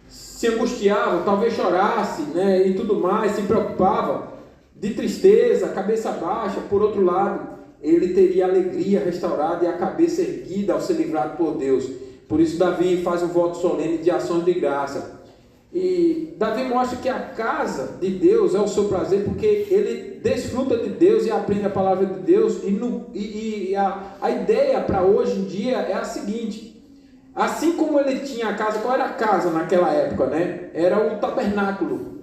se angustiava, talvez chorasse, né, e tudo mais, se preocupava, de tristeza, cabeça baixa. Por outro lado, ele teria alegria restaurada e a cabeça erguida ao ser livrado por Deus. Por isso Davi faz um voto solene de ações de graça. E Davi mostra que a casa de Deus é o seu prazer, porque ele desfruta de Deus e aprende a palavra de Deus. E a ideia para hoje em dia é a seguinte: assim como ele tinha a casa, qual era a casa naquela época, né? Era o tabernáculo.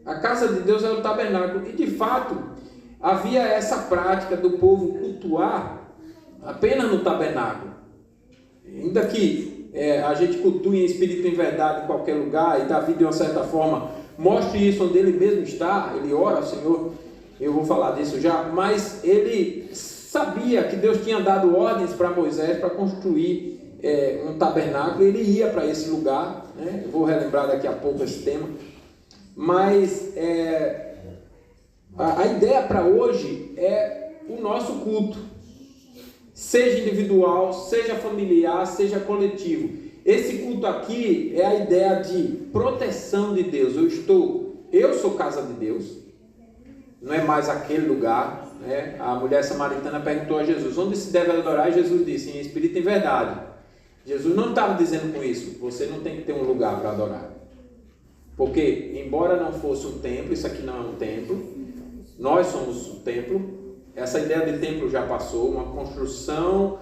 A casa de Deus era o tabernáculo, e de fato havia essa prática do povo cultuar apenas no tabernáculo. Ainda que a gente cultue em espírito e em verdade em qualquer lugar, e Davi, de uma certa forma, mostre isso onde ele mesmo está, ele ora ao Senhor, eu vou falar disso já, mas ele sabia que Deus tinha dado ordens para Moisés para construir um tabernáculo, e ele ia para esse lugar, né? Eu vou relembrar daqui a pouco esse tema, mas a ideia para hoje é o nosso culto, seja individual, seja familiar, seja coletivo. Esse culto aqui é a ideia de proteção de Deus. Eu sou casa de Deus, não é mais aquele lugar, né? A mulher samaritana perguntou a Jesus, onde se deve adorar? E Jesus disse, em espírito e em verdade. Jesus não estava dizendo com isso, você não tem que ter um lugar para adorar. Porque, embora não fosse um templo, isso aqui não é um templo, nós somos o templo. Essa ideia de templo já passou, uma construção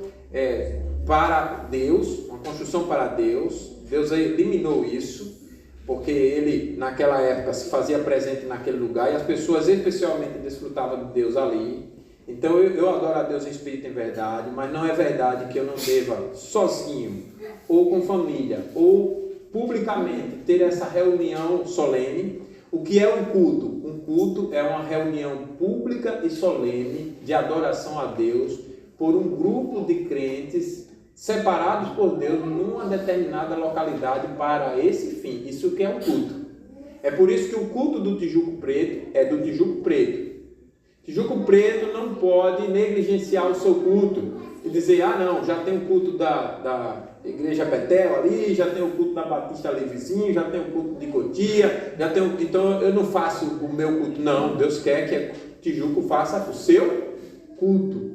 para Deus, uma construção para Deus. Deus eliminou isso, porque ele naquela época se fazia presente naquele lugar, e as pessoas especialmente desfrutavam de Deus ali. Então eu adoro a Deus em espírito e em verdade, mas não é verdade que eu não deva sozinho, ou com família, ou publicamente ter essa reunião solene. O que é um culto? Um culto é uma reunião pública e solene de adoração a Deus por um grupo de crentes separados por Deus numa determinada localidade para esse fim. Isso que é um culto. É por isso que o culto do Tijuco Preto é do Tijuco Preto. Tijuco Preto não pode negligenciar o seu culto e dizer, não, já tem o culto da Igreja Betel ali, já tem o culto da Batista ali vizinho, já tem o culto de Cotia, então eu não faço o meu culto. Não, Deus quer que Tijuco faça o seu culto.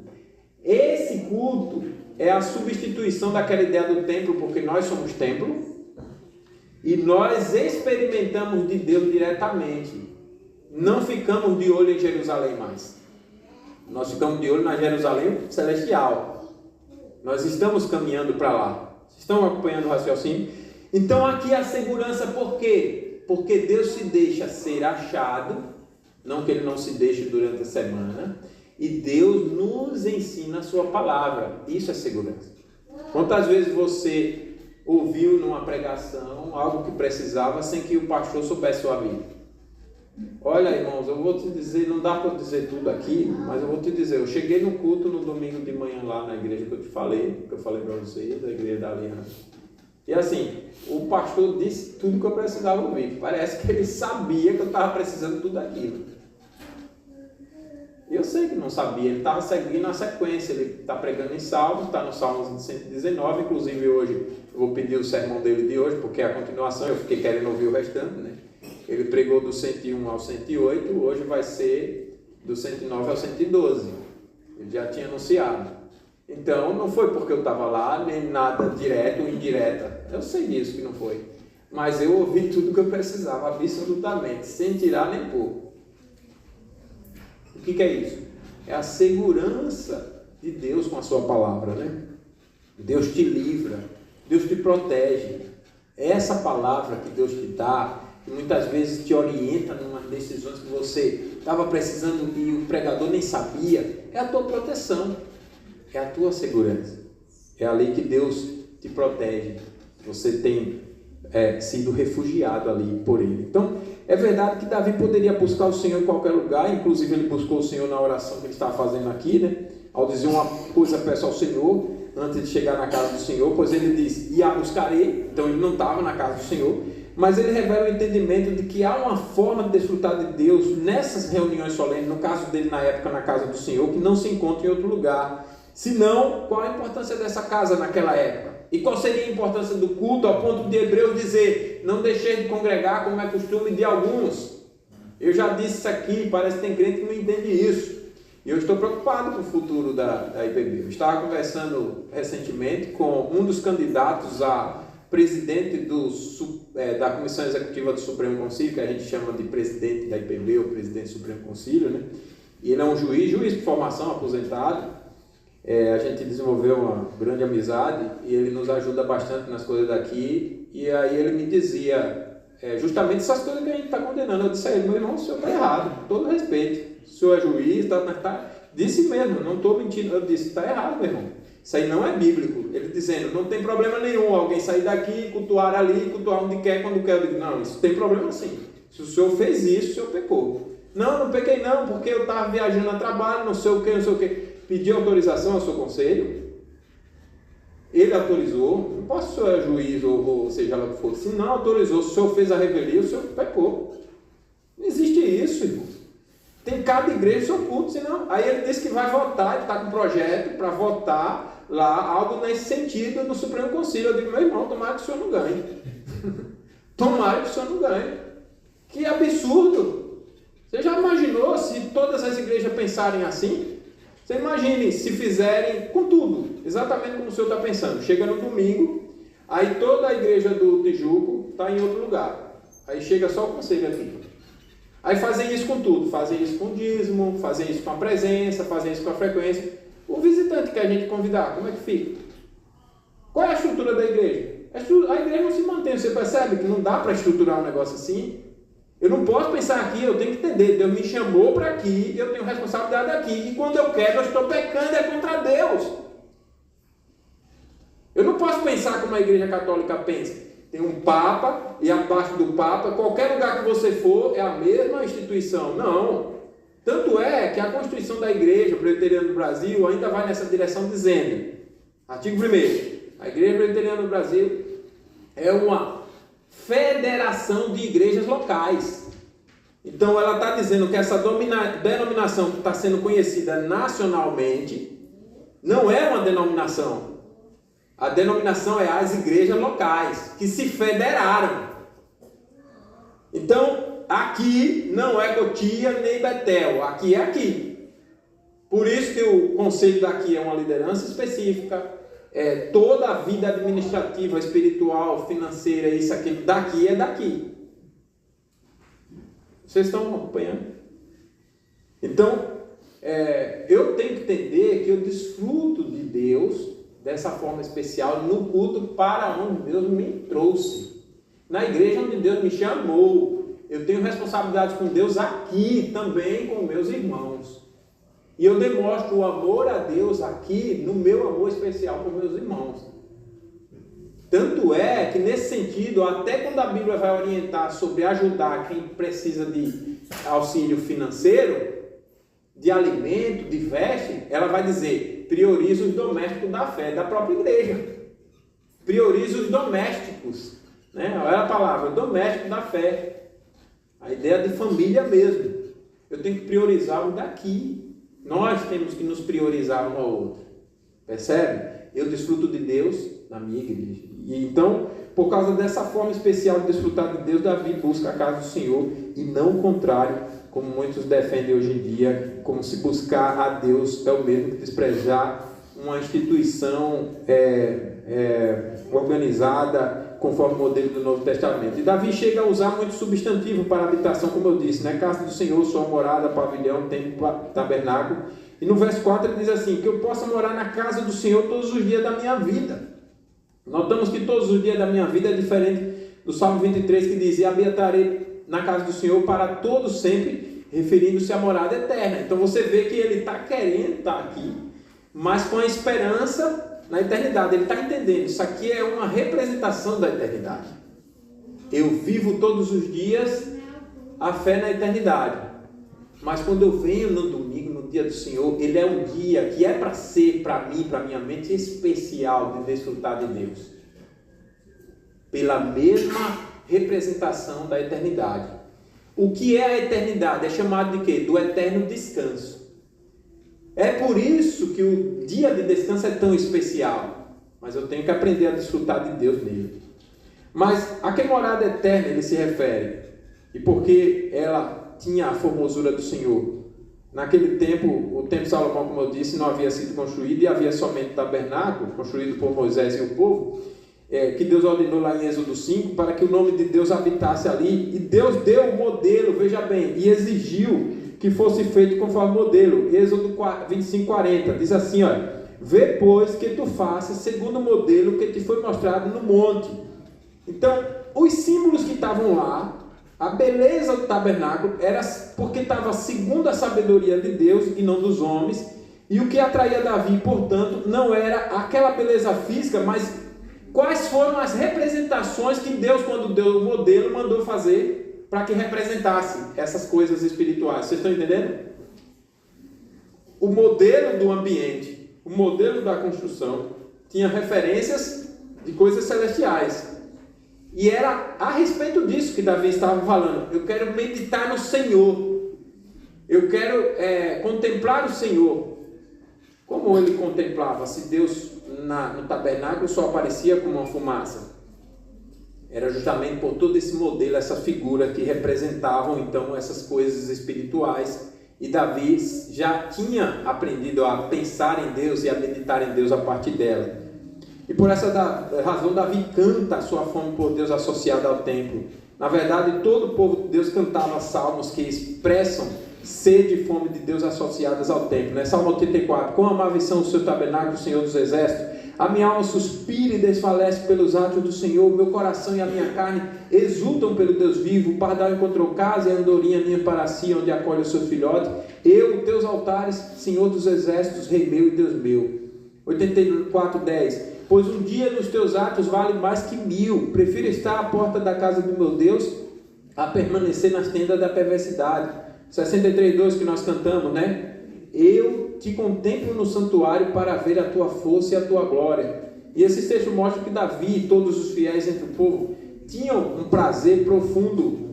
Esse culto é a substituição daquela ideia do templo, porque nós somos templo e nós experimentamos de Deus diretamente. Não ficamos de olho em Jerusalém mais. Nós ficamos de olho na Jerusalém celestial. Nós estamos caminhando para lá. Estão acompanhando o raciocínio? Então aqui a segurança, por quê? Porque Deus se deixa ser achado, não que Ele não se deixe durante a semana, e Deus nos ensina a sua palavra. Isso é segurança. Quantas vezes você ouviu numa pregação algo que precisava sem que o pastor soubesse sua vida? Olha, irmãos, eu vou te dizer, não dá para dizer tudo aqui, mas eu vou te dizer, eu cheguei no culto no domingo de manhã lá na igreja que eu te falei, que eu falei para vocês, da igreja da Aliança. E assim, o pastor disse tudo que eu precisava ouvir. Parece que ele sabia que eu estava precisando de tudo aquilo. Eu sei que não sabia, ele estava seguindo a sequência, ele está pregando em Salmos, está no Salmos 119, inclusive hoje eu vou pedir o sermão dele de hoje, porque é a continuação, eu fiquei querendo ouvir o restante, né? Ele pregou do 101 ao 108, hoje vai ser do 109 ao 112. Ele já tinha anunciado. Então, não foi porque eu estava lá, nem nada direto ou indireta. Eu sei disso que não foi. Mas eu ouvi tudo que eu precisava, absolutamente, sem tirar nem pôr. O que é isso? É a segurança de Deus com a sua palavra, né? Deus te livra, Deus te protege. Essa palavra que Deus te dá que muitas vezes te orienta em umas decisões que você estava precisando e o pregador nem sabia, é a tua proteção, é a tua segurança. É ali que Deus te protege. Você tem sido refugiado ali por Ele. Então, é verdade que Davi poderia buscar o Senhor em qualquer lugar, inclusive ele buscou o Senhor na oração que ele estava fazendo aqui, né? Ao dizer uma coisa, peço ao Senhor, antes de chegar na casa do Senhor, pois ele diz, e a buscarei, então ele não estava na casa do Senhor, mas ele revela o entendimento de que há uma forma de desfrutar de Deus nessas reuniões solenes, no caso dele na época na casa do Senhor, que não se encontra em outro lugar. Senão, qual a importância dessa casa naquela época? E qual seria a importância do culto ao ponto de Hebreus dizer, não deixei de congregar como é costume de alguns? Eu já disse isso aqui, parece que tem crente que não entende isso. E eu estou preocupado com o futuro da IPB. Eu estava conversando recentemente com um dos candidatos a presidente da Comissão Executiva do Supremo Conselho, que a gente chama de presidente da IPB, ou presidente do Supremo Conselho, né? E ele é um juiz de formação, aposentado. A gente desenvolveu uma grande amizade e ele nos ajuda bastante nas coisas daqui. E aí ele me dizia justamente essas coisas que a gente está condenando. Eu disse a ele, meu irmão, o senhor está errado, com todo respeito. O senhor é juiz, disse mesmo, não estou mentindo. Eu disse, está errado, meu irmão. Isso aí não é bíblico. Ele dizendo, não tem problema nenhum alguém sair daqui, cultuar ali, cultuar onde quer, quando quer. Eu digo, não, isso tem problema sim. Se o senhor fez isso, o senhor pecou. Não pequei não, porque eu estava viajando a trabalho, não sei o que. Pedi autorização ao seu conselho, ele autorizou, não posso se o senhor é juiz ou seja lá o que for, se não autorizou, se o senhor fez a revelia, o senhor pecou. Não existe isso, irmão. Tem cada igreja o seu culto, senão. Aí ele disse que vai votar, ele está com um projeto para votar lá, algo nesse sentido no Supremo Conselho. Eu digo, meu irmão, tomara que o senhor não ganhe. Tomara que o senhor não ganhe. Que absurdo! Você já imaginou se todas as igrejas pensarem assim? Você imagine se fizerem com tudo, exatamente como o senhor está pensando. Chega no domingo, aí toda a igreja do Tijuco está em outro lugar. Aí chega só o conselho aqui. Aí fazem isso com tudo, fazem isso com dízimo, fazem isso com a presença, fazem isso com a frequência. O visitante que a gente convidar, como é que fica? Qual é a estrutura da igreja? A igreja não se mantém, você percebe que não dá para estruturar um negócio assim? Eu não posso pensar aqui, eu tenho que entender, Deus me chamou para aqui, eu tenho responsabilidade aqui, e quando eu quero, eu estou pecando, é contra Deus. Eu não posso pensar como a igreja católica pensa. Tem um Papa, e abaixo do Papa, qualquer lugar que você for, é a mesma instituição. Não. Tanto é que a Constituição da Igreja Presbiteriana do Brasil ainda vai nessa direção dizendo, artigo 1º, a Igreja Presbiteriana do Brasil é uma federação de igrejas locais. Então ela está dizendo que essa denominação que está sendo conhecida nacionalmente não é uma denominação. A denominação é as igrejas locais que se federaram. Então aqui não é Cotia nem Betel, aqui é aqui. Por isso que o conselho daqui é uma liderança específica. Toda a vida administrativa, espiritual, financeira, isso aqui, daqui é daqui. Vocês estão acompanhando? Então, eu tenho que entender que eu desfruto de Deus dessa forma especial no culto para onde Deus me trouxe. Na igreja onde Deus me chamou. Eu tenho responsabilidade com Deus aqui também com meus irmãos. E eu demonstro o amor a Deus aqui no meu amor especial com meus irmãos. Tanto é que nesse sentido, até quando a Bíblia vai orientar sobre ajudar quem precisa de auxílio financeiro, de alimento, de veste, ela vai dizer, prioriza os domésticos da fé, da própria igreja. Prioriza os domésticos. Né? Olha a palavra, doméstico da fé. A ideia de família mesmo. Eu tenho que priorizar o daqui. Nós temos que nos priorizar um ao outro. Percebe? Eu desfruto de Deus na minha igreja. E então, por causa dessa forma especial de desfrutar de Deus, Davi busca a casa do Senhor e não o contrário, como muitos defendem hoje em dia, como se buscar a Deus é o mesmo que desprezar uma instituição organizada conforme o modelo do Novo Testamento. E Davi chega a usar muito substantivo para habitação, como eu disse, né? Casa do Senhor, sua morada, pavilhão, templo, tabernáculo. E no verso 4 ele diz assim, que eu possa morar na casa do Senhor todos os dias da minha vida. Notamos que todos os dias da minha vida é diferente do Salmo 23, que diz: e habitarei na casa do Senhor para todos sempre, referindo-se à morada eterna. Então você vê que ele está querendo estar aqui, mas com a esperança na eternidade. Ele está entendendo, isso aqui é uma representação da eternidade. Eu vivo todos os dias a fé na eternidade, mas quando eu venho no domingo, no dia do Senhor, ele é um dia que é para ser, para mim, para minha mente, especial de desfrutar de Deus, pela mesma representação da eternidade. O que é a eternidade? É chamado de quê? Do eterno descanso. É por isso que o dia de descanso é tão especial, mas eu tenho que aprender a desfrutar de Deus nele. Mas a que morada eterna ele se refere? E porque ela tinha a formosura do Senhor. Naquele tempo, o templo de Salomão, como eu disse, não havia sido construído e havia somente o tabernáculo, construído por Moisés e o povo, que Deus ordenou lá em Êxodo 5, para que o nome de Deus habitasse ali. E Deus deu o modelo, veja bem, e exigiu que fosse feito conforme o modelo. Êxodo 25:40, diz assim, olha: vê, pois, que tu faças segundo o modelo que te foi mostrado no monte. Então, os símbolos que estavam lá, a beleza do tabernáculo era porque estava segundo a sabedoria de Deus e não dos homens. E o que atraía Davi, portanto, não era aquela beleza física, mas quais foram as representações que Deus, quando deu o modelo, mandou fazer para que representasse essas coisas espirituais. Vocês estão entendendo? O modelo do ambiente, o modelo da construção, tinha referências de coisas celestiais. E era a respeito disso que Davi estava falando. Eu quero meditar no Senhor. Eu quero contemplar o Senhor. Como ele contemplava? Se Deus no tabernáculo só aparecia como uma fumaça. Era justamente por todo esse modelo, essa figura que representavam então essas coisas espirituais. E Davi já tinha aprendido a pensar em Deus e a meditar em Deus a partir dela. E por essa razão Davi canta a sua fome por Deus associada ao templo. Na verdade, todo o povo de Deus cantava salmos que expressam sede e fome de Deus associadas ao templo. Né? Salmo 84: quão amáveis são os seus tabernáculos, Senhor dos exércitos. A minha alma suspira e desfalece pelos atos do Senhor. Meu coração e a minha carne exultam pelo Deus vivo. O pardal encontrou casa e a andorinha ninho para si, onde acolhe o seu filhote. Eu, teus altares, Senhor dos exércitos, Rei meu e Deus meu. 84:10 pois um dia nos teus atos vale mais que 1000. Prefiro estar à porta da casa do meu Deus a permanecer nas tendas da perversidade. 63:2 que nós cantamos, né? Eu te contemplo no santuário para ver a tua força e a tua glória. E esse texto mostra que Davi e todos os fiéis entre o povo tinham um prazer profundo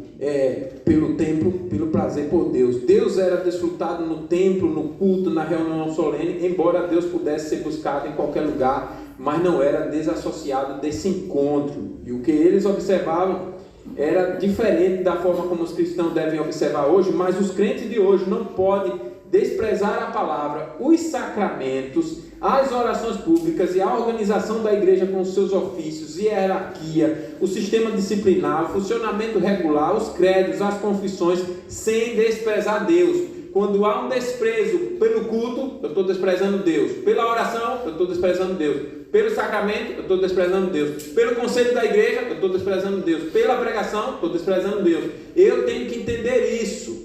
pelo templo, pelo prazer por Deus. Deus era desfrutado no templo, no culto, na reunião solene, embora Deus pudesse ser buscado em qualquer lugar, mas não era desassociado desse encontro. E o que eles observavam era diferente da forma como os cristãos devem observar hoje, mas os crentes de hoje não podem desprezar a palavra, os sacramentos, as orações públicas e a organização da igreja com os seus ofícios, hierarquia, o sistema disciplinar, o funcionamento regular, os credos, as confissões, sem desprezar Deus. Quando há um desprezo pelo culto, eu estou desprezando Deus. Pela oração, eu estou desprezando Deus. Pelo sacramento, eu estou desprezando Deus. Pelo conselho da igreja, eu estou desprezando Deus. Pela pregação, estou desprezando Deus. Eu tenho que entender isso.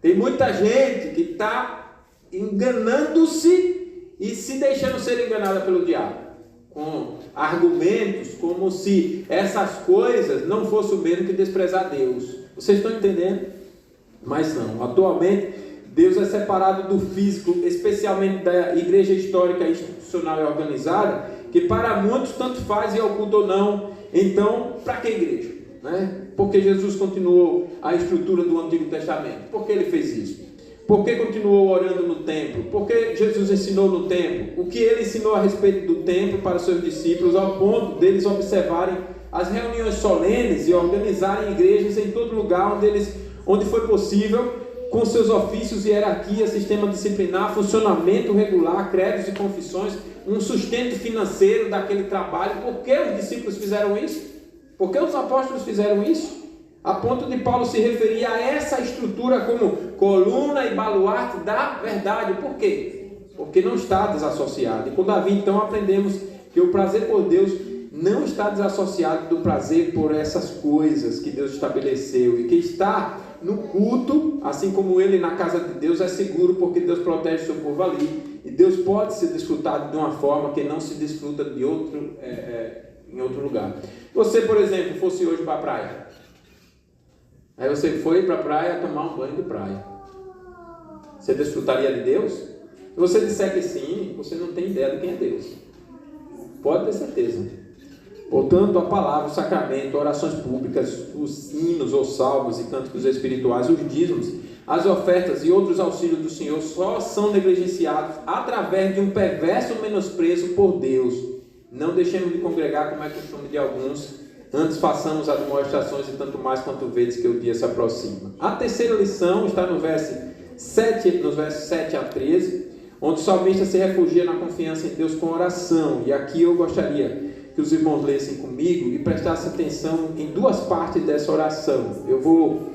Tem muita gente que está enganando-se e se deixando ser enganada pelo diabo, com argumentos como se essas coisas não fossem o mesmo que desprezar Deus. Vocês estão entendendo? Mas não. Atualmente, Deus é separado do físico, especialmente da igreja histórica, institucional e organizada, que para muitos tanto faz e oculta ou não. Então, para que igreja? Né? Porque Jesus continuou a estrutura do Antigo Testamento. Por que ele fez isso? Por que continuou orando no templo? Por que Jesus ensinou no templo? O que ele ensinou a respeito do templo para os seus discípulos, ao ponto deles observarem as reuniões solenes e organizarem igrejas em todo lugar onde foi possível, com seus ofícios, hierarquia, sistema disciplinar, funcionamento regular, créditos e confissões, um sustento financeiro daquele trabalho. Por que os discípulos fizeram isso? Por que os apóstolos fizeram isso? A ponto de Paulo se referir a essa estrutura como coluna e baluarte da verdade. Por quê? Porque não está desassociado. E com Davi, então, aprendemos que o prazer por Deus não está desassociado do prazer por essas coisas que Deus estabeleceu, e que está no culto, assim como ele na casa de Deus, é seguro porque Deus protege o seu povo ali, e Deus pode ser desfrutado de uma forma que não se desfruta de em outro lugar. Você, por exemplo, fosse hoje para a praia, aí você foi para a praia tomar um banho de praia, você desfrutaria de Deus? Se você disser que sim, você não tem ideia de quem é Deus, pode ter certeza. Portanto, a palavra, o sacramento, orações públicas, os hinos ou salmos e cânticos espirituais, os dízimos, as ofertas e outros auxílios do Senhor só são negligenciados através de um perverso menosprezo por Deus. Não deixemos de congregar como é costume de alguns, antes façamos admoestações e tanto mais quanto vedes que o dia se aproxima. A terceira lição está nos versos 7 a 13, onde o salmista se refugia na confiança em Deus com oração. E aqui eu gostaria que os irmãos lessem comigo e prestassem atenção em duas partes dessa oração. Eu vou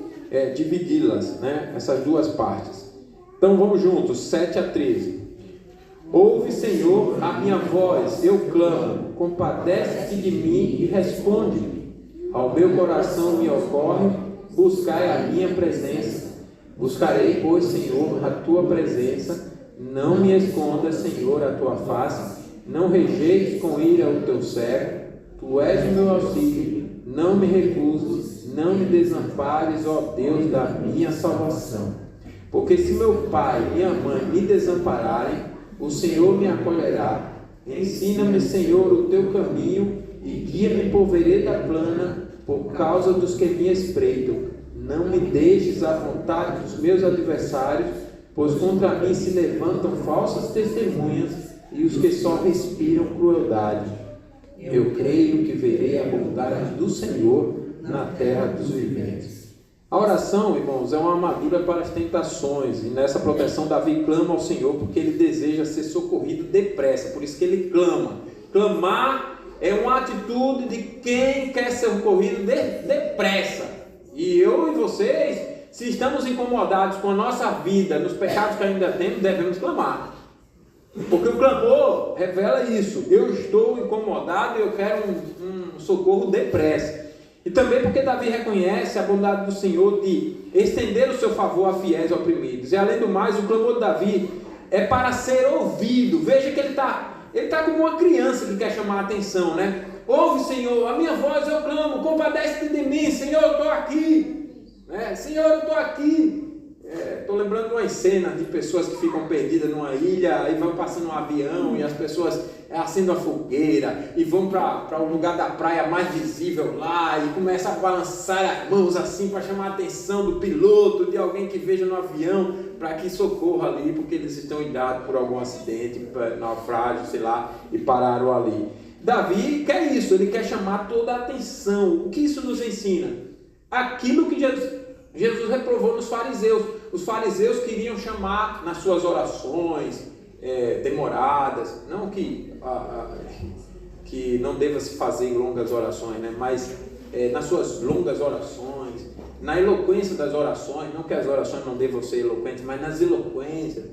dividi-las, né? Essas duas partes. Então vamos juntos, 7 a 13. Ouve, Senhor, a minha voz, eu clamo, compadece-te de mim e responde-me. Ao meu coração me ocorre, buscai a minha presença. Buscarei, pois, Senhor, a tua presença. Não me escondas, Senhor, a tua face. Não rejeites com ira o teu servo. Tu és o meu auxílio. Não me recuses, não me desampares, ó Deus da minha salvação. Porque se meu pai e minha mãe me desampararem, o Senhor me acolherá. Ensina-me, Senhor, o teu caminho e guia-me por vereda plana, por causa dos que me espreitam. Não me deixes à vontade dos meus adversários, pois contra mim se levantam falsas testemunhas e os que só respiram crueldade. Eu creio que verei a bondade do Senhor na terra dos viventes. A oração, irmãos, é uma armadura para as tentações, e nessa proteção Davi clama ao Senhor porque ele deseja ser socorrido depressa, por isso que ele clama. Clamar é uma atitude de quem quer ser socorrido depressa. E eu e vocês, se estamos incomodados com a nossa vida, nos pecados que ainda temos, devemos clamar. Porque o clamor revela isso. Eu estou incomodado e eu quero um socorro depressa. E também porque Davi reconhece a bondade do Senhor de estender o seu favor a fiéis e oprimidos. E além do mais, o clamor de Davi é para ser ouvido. Veja que ele está como uma criança que quer chamar a atenção, né? Ouve, Senhor, a minha voz eu clamo, compadece-te de mim, Senhor, eu estou aqui. Senhor, eu estou aqui. Estou lembrando de umas cenas de pessoas que ficam perdidas numa ilha e vão passando um avião e as pessoas acendem a fogueira e vão para o lugar da praia mais visível lá e começam a balançar as mãos assim para chamar a atenção do piloto, de alguém que veja no avião, para que socorra ali, porque eles estão ilhados por algum acidente, naufrágio, sei lá, e pararam ali. Davi quer isso, ele quer chamar toda a atenção. O que isso nos ensina? Aquilo que Jesus reprovou nos fariseus. Os fariseus queriam chamar nas suas orações demoradas, não que não deva se fazer longas orações, né? Mas nas suas longas orações, na eloquência das orações, não que as orações não devam ser eloquentes, mas nas eloquências,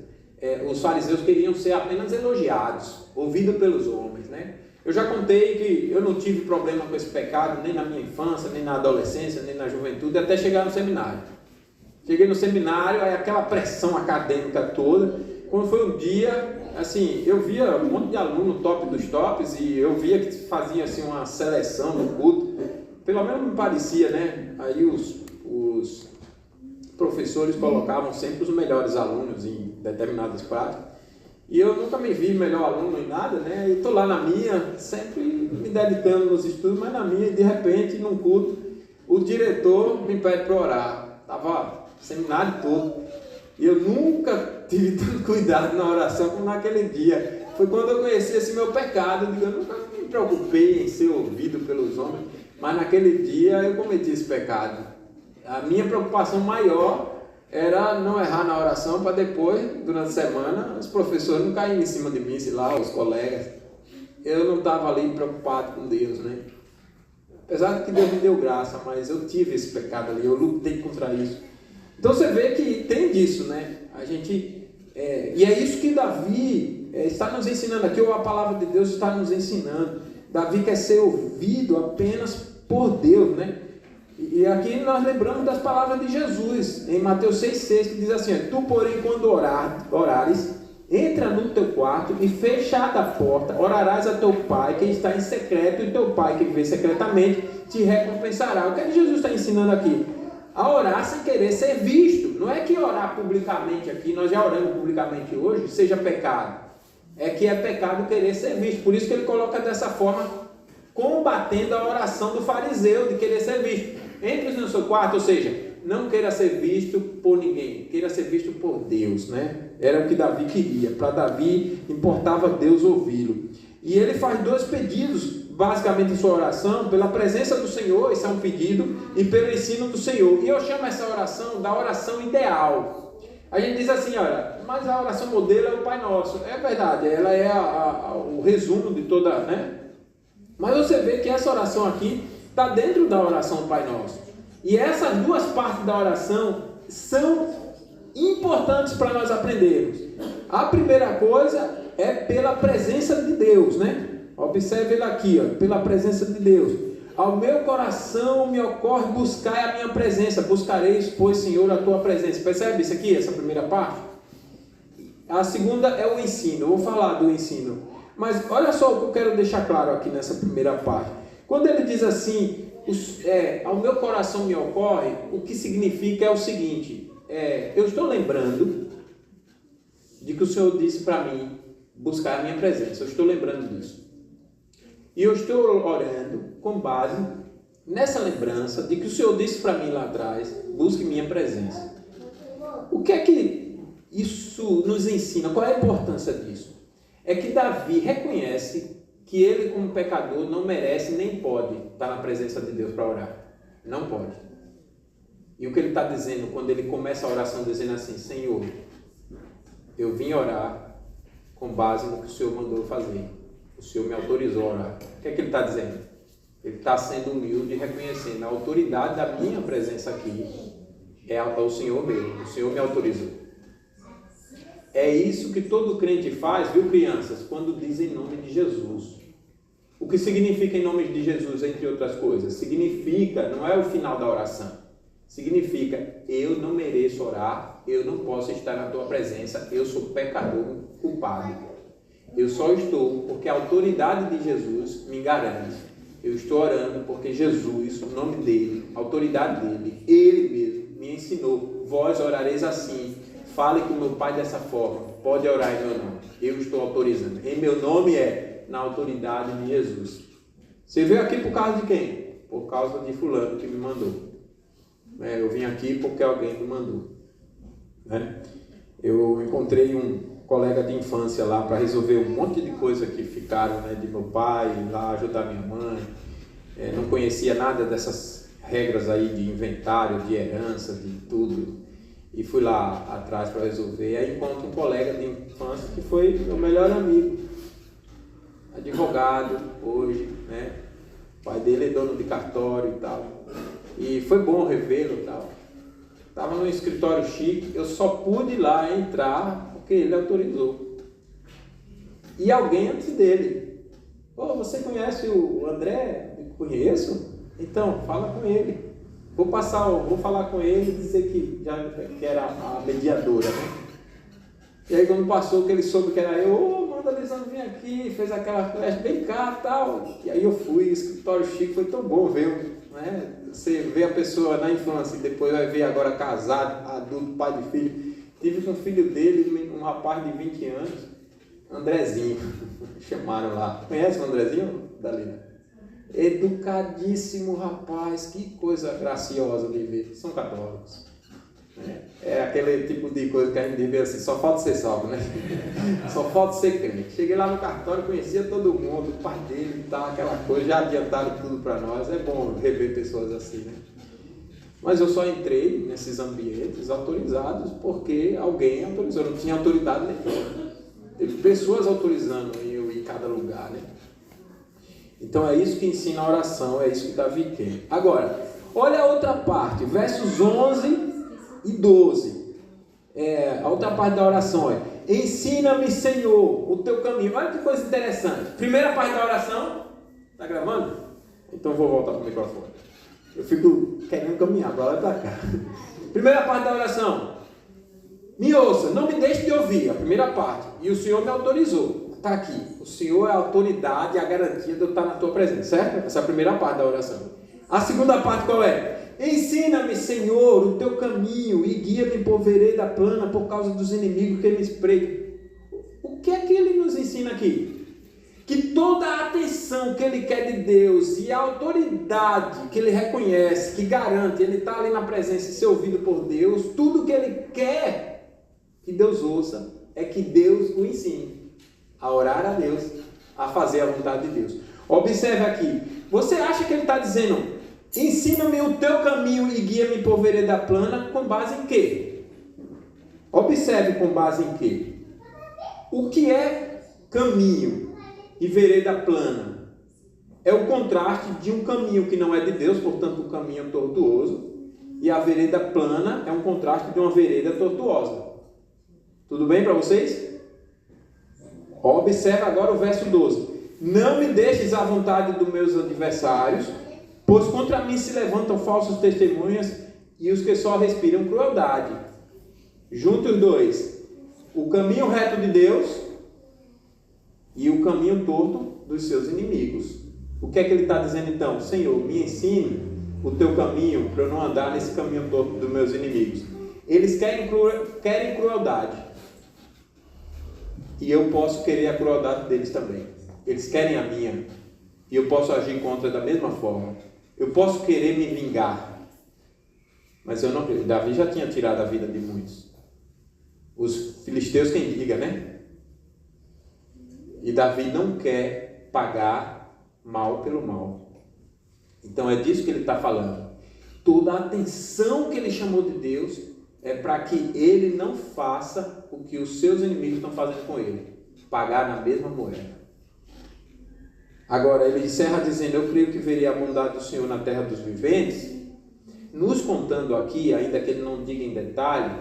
os fariseus queriam ser apenas elogiados, ouvidos pelos homens, né? Eu já contei que eu não tive problema com esse pecado, nem na minha infância, nem na adolescência, nem na juventude, até chegar no seminário. Cheguei no seminário, aí aquela pressão acadêmica toda. Quando foi um dia, assim, eu via um monte de aluno top dos tops, e eu via que fazia assim, uma seleção no culto. Pelo menos me parecia, né? Aí os professores colocavam sempre os melhores alunos em determinadas práticas. E eu nunca me vi melhor aluno em nada, né? Eu estou lá na minha, sempre me dedicando nos estudos, mas na minha, e de repente, num culto, o diretor me pede para orar. Estava seminário todo. E eu nunca tive tanto cuidado na oração como naquele dia. Foi quando eu conheci esse meu pecado. Eu nunca me preocupei em ser ouvido pelos homens, mas naquele dia eu cometi esse pecado. A minha preocupação maior era não errar na oração, para depois, durante a semana, os professores não caírem em cima de mim, sei lá, os colegas. Eu não estava ali preocupado com Deus, né? Apesar de que Deus me deu graça, mas eu tive esse pecado ali, eu lutei contra isso. Então você vê que tem disso, né? E é isso que Davi está nos ensinando aqui, ou a palavra de Deus está nos ensinando. Davi quer ser ouvido apenas por Deus, né? E aqui nós lembramos das palavras de Jesus, em Mateus 6,6, que diz assim: tu, porém, quando orares, entra no teu quarto e fechada a porta, orarás a teu pai que está em secreto, e teu pai que vê secretamente te recompensará. O que é que Jesus está ensinando aqui? A orar sem querer ser visto. Não é que orar publicamente aqui, nós já oramos publicamente hoje, seja pecado. É que é pecado querer ser visto. Por isso que ele coloca dessa forma, combatendo a oração do fariseu, de querer ser visto. Entre no seu quarto, ou seja, não queira ser visto por ninguém, queira ser visto por Deus, né? Era o que Davi queria. Para Davi importava Deus ouvi-lo. E ele faz 2 pedidos, basicamente em sua oração: pela presença do Senhor, esse é um pedido, e pelo ensino do Senhor. E eu chamo essa oração da oração ideal. A gente diz assim, olha, mas a oração modelo é o Pai Nosso. É verdade, ela é o resumo de toda, né? Mas você vê que essa oração aqui está dentro da oração do Pai Nosso. E essas 2 partes da oração são importantes para nós aprendermos. A primeira coisa é pela presença de Deus, né? Observe ele aqui, ó, pela presença de Deus. Ao meu coração me ocorre buscar a minha presença. Buscareis, pois, Senhor, a tua presença. Percebe isso aqui, essa primeira parte? A segunda é o ensino. Eu vou falar do ensino. Mas olha só o que eu quero deixar claro aqui nessa primeira parte. Quando ele diz assim, ao meu coração me ocorre, o que significa é o seguinte: eu estou lembrando de que o Senhor disse para mim buscar a minha presença. Eu estou lembrando disso. E eu estou orando com base nessa lembrança de que o Senhor disse para mim lá atrás, busque minha presença. O que é que isso nos ensina? Qual é a importância disso? É que Davi reconhece que ele, como pecador, não merece nem pode estar na presença de Deus para orar. Não pode. E o que ele está dizendo quando ele começa a oração dizendo assim: Senhor, eu vim orar com base no que o Senhor mandou fazer. O Senhor me autorizou a orar. O que é que ele está dizendo? Ele está sendo humilde e reconhecendo a autoridade da minha presença aqui é o Senhor mesmo. O Senhor me autorizou. É isso que todo crente faz, viu, crianças? Quando diz em nome de Jesus. O que significa em nome de Jesus, entre outras coisas? Significa, não é o final da oração. Significa, eu não mereço orar, eu não posso estar na tua presença, eu sou pecador culpado. Eu só estou porque a autoridade de Jesus me garante. Eu estou orando porque Jesus, o nome dele, a autoridade dele, ele mesmo me ensinou. Vós orareis assim, fale com meu Pai dessa forma, pode orar em meu nome. Eu estou autorizando. Em meu nome na autoridade de Jesus. Você veio aqui por causa de quem? Por causa de fulano que me mandou. Eu vim aqui porque alguém me mandou. Eu encontrei um colega de infância lá para resolver um monte de coisa que ficaram, de meu pai, lá ajudar minha mãe. Não conhecia nada dessas regras aí de inventário, de herança, de tudo. E fui lá atrás para resolver. Aí encontro um colega de infância que foi meu melhor amigo. Advogado hoje, O pai dele é dono de cartório e tal. E foi bom revê-lo e tal. Estava num escritório chique, eu só pude ir lá entrar porque ele autorizou. E alguém antes dele. Você conhece o André? Conheço? Então, fala com ele. Vou falar com ele e dizer que era a mediadora, E aí quando passou que ele soube que era eu, manda a Lisandro vir aqui, fez aquela festa, vem cá, tal. E aí eu fui, escritório chique, foi tão bom ver, Você vê a pessoa na infância e depois vai ver agora casado, adulto, pai de filho. Tive com o filho dele, um rapaz de 20 anos, Andrezinho, chamaram lá. Conhece o Andrezinho, Dalila? Educadíssimo rapaz, que coisa graciosa de ver. São católicos. É aquele tipo de coisa que a gente vê assim, só falta ser salvo, Só falta ser crente. Cheguei lá no cartório, conhecia todo mundo, o pai dele e tal, aquela coisa, já adiantaram tudo para nós. É bom rever pessoas assim, Mas eu só entrei nesses ambientes autorizados porque alguém autorizou, não tinha autoridade nenhuma. Teve pessoas autorizando eu em cada lugar, Então é isso que ensina a oração, é isso que Davi quer. Agora, olha a outra parte, versos 11 e 12. A outra parte da oração ensina-me, Senhor, o teu caminho. Olha que coisa interessante. Primeira parte da oração, Tá gravando? Então vou voltar para o microfone. Eu fico querendo caminhar para lá e para cá. Primeira parte da oração. Me ouça, não me deixe de ouvir. A primeira parte. E o Senhor me autorizou. Está aqui. O Senhor é a autoridade e a garantia de eu estar na tua presença. Certo? Essa é a primeira parte da oração. A segunda parte qual é? Ensina-me, Senhor, o teu caminho e guia-me por vereda plana por causa dos inimigos que me espreitam. O que é que ele nos ensina aqui? Que toda a atenção que ele quer de Deus e a autoridade que ele reconhece, que garante, ele está ali na presença e ser ouvido por Deus, tudo que ele quer que Deus ouça é que Deus o ensine a orar a Deus, a fazer a vontade de Deus. Observe aqui, você acha que ele está dizendo, ensina-me o teu caminho e guia-me por vereda plana, com base em quê? Observe com base em quê? O que é caminho e vereda plana? É o contraste de um caminho que não é de Deus, portanto um caminho tortuoso, e a vereda plana é um contraste de uma vereda tortuosa. Tudo bem para vocês? Observe agora o verso 12. Não me deixes à vontade dos meus adversários, pois contra mim se levantam falsos testemunhas e os que só respiram crueldade. Juntos os dois. O caminho reto de Deus e o caminho torto dos seus inimigos. O que é que ele está dizendo então? Senhor, me ensine o teu caminho para eu não andar nesse caminho torto dos meus inimigos. Eles querem crueldade. E eu posso querer a crueldade deles também. Eles querem a minha. E eu posso agir contra da mesma forma. Eu posso querer me vingar. Mas eu não. Davi já tinha tirado a vida de muitos. Os filisteus, quem diga, né? E Davi não quer pagar mal pelo mal. Então é disso que ele está falando. Toda a atenção que ele chamou de Deus é para que ele não faça o que os seus inimigos estão fazendo com ele. Pagar na mesma moeda. Agora ele encerra dizendo, eu creio que verei a bondade do Senhor na terra dos viventes, nos contando aqui, ainda que ele não diga em detalhe,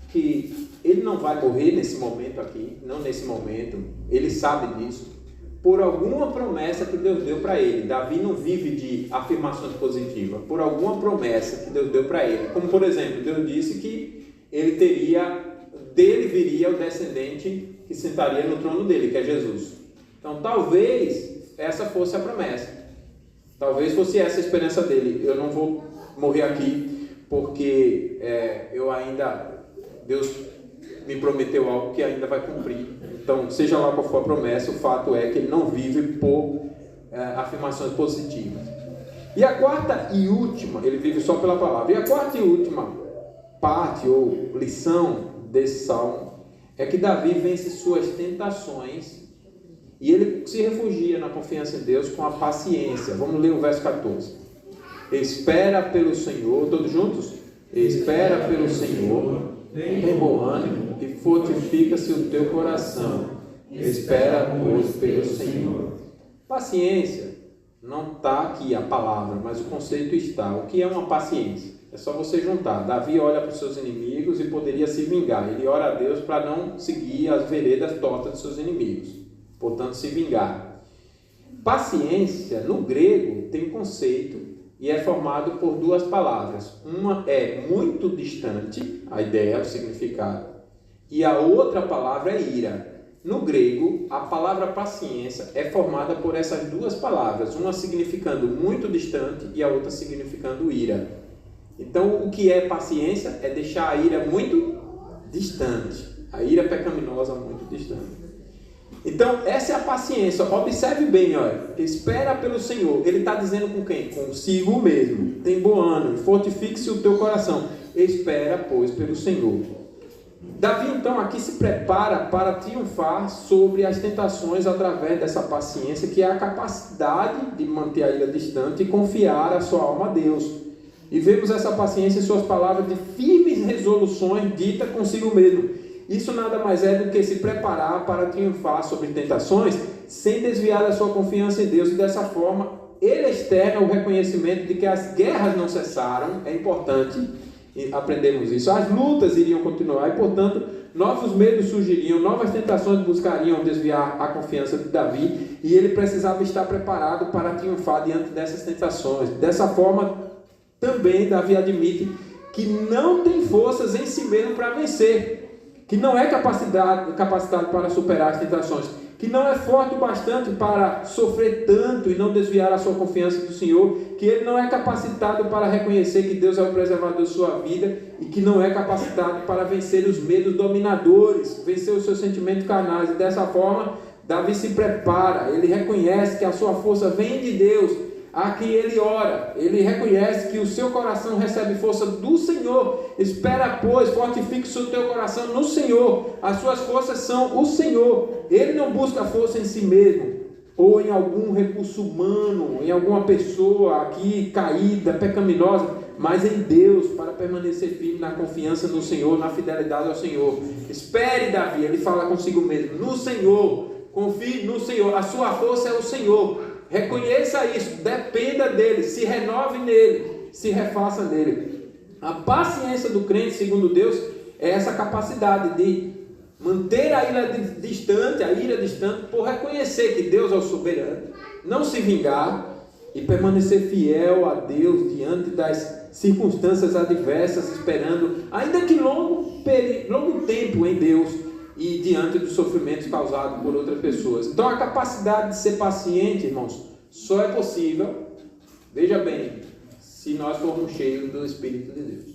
que ele não vai morrer nesse momento aqui, não nesse momento, ele sabe disso, por alguma promessa que Deus deu para ele. Davi não vive de afirmações positivas, por alguma promessa que Deus deu para ele. Como por exemplo, Deus disse que ele dele viria o descendente que sentaria no trono dele, que é Jesus. Então talvez essa fosse a promessa. Talvez fosse essa a esperança dele. Eu não vou morrer aqui porque Deus me prometeu algo que ainda vai cumprir. Então, seja lá qual for a promessa, o fato é que ele não vive por afirmações positivas. E a quarta e última, ele vive só pela palavra. E a quarta e última parte ou lição desse salmo é que Davi vence suas tentações e ele se refugia na confiança em Deus com a paciência. Vamos ler o verso 14. Espera pelo Senhor, todos juntos? Espera pelo Senhor, tem bom ânimo e fortifica-se o teu coração. Espera, pois, pelo Senhor. Paciência, não está aqui a palavra, mas o conceito está. O que é uma paciência? É só você juntar. Davi olha para os seus inimigos e poderia se vingar. Ele ora a Deus para não seguir as veredas tortas dos seus inimigos. Portanto, se vingar. Paciência, no grego, tem conceito e é formado por duas palavras. Uma é muito distante, a ideia, o significado, e a outra palavra é ira. No grego, a palavra paciência é formada por essas duas palavras, uma significando muito distante e a outra significando ira. Então, o que é paciência? É deixar a ira muito distante. A ira pecaminosa muito distante. Então, essa é a paciência. Observe bem, olha. Espera pelo Senhor. Ele está dizendo com quem? Consigo mesmo. Tem bom ânimo. Fortifique-se o teu coração. Espera, pois, pelo Senhor. Davi, então, aqui se prepara para triunfar sobre as tentações através dessa paciência, que é a capacidade de manter a ira distante e confiar a sua alma a Deus. E vemos essa paciência em suas palavras de firmes resoluções ditas consigo mesmo. Isso nada mais é do que se preparar para triunfar sobre tentações sem desviar da sua confiança em Deus. E dessa forma, ele externa o reconhecimento de que as guerras não cessaram, é importante, aprendemos isso. As lutas iriam continuar e, portanto, novos medos surgiriam, novas tentações buscariam desviar a confiança de Davi, e ele precisava estar preparado para triunfar diante dessas tentações. Dessa forma, também Davi admite que não tem forças em si mesmo para vencer, que não é capacitado para superar as tentações, que não é forte o bastante para sofrer tanto e não desviar a sua confiança do Senhor, que ele não é capacitado para reconhecer que Deus é o preservador de sua vida e que não é capacitado para vencer os medos dominadores, vencer os seus sentimentos carnais. E dessa forma, Davi se prepara, ele reconhece que a sua força vem de Deus, a quem ele ora. Ele reconhece que o seu coração recebe força do Senhor. Espera, pois, fortifique o teu coração no Senhor. As suas forças são o Senhor. Ele não busca força em si mesmo, ou em algum recurso humano, em alguma pessoa aqui caída, pecaminosa, mas em Deus, para permanecer firme na confiança no Senhor, na fidelidade ao Senhor. Espere, Davi, ele fala consigo mesmo, no Senhor, confie no Senhor, a sua força é o Senhor. Reconheça isso, dependa dele, se renove nele, se refaça nele. A paciência do crente, segundo Deus, é essa capacidade de manter a ira distante, por reconhecer que Deus é o soberano, não se vingar e permanecer fiel a Deus diante das circunstâncias adversas, esperando, ainda que longo tempo em Deus e diante dos sofrimentos causados por outras pessoas. Então a capacidade de ser paciente, irmãos, só é possível, veja bem, se nós formos cheios do Espírito de Deus.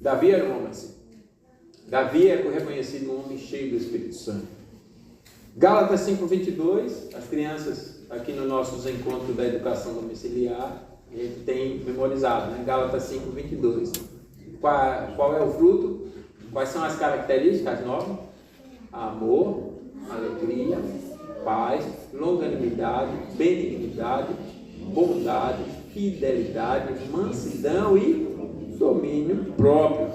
Davi era um homem assim. Davi é reconhecido um homem cheio do Espírito Santo. Gálatas 5:22, as crianças aqui nos nossos encontros da educação domiciliar, a gente tem memorizado, né? Gálatas 5:22. Qual é o fruto? Quais são as características novas? Amor, alegria, paz, longanimidade, benignidade, bondade, fidelidade, mansidão e domínio próprio.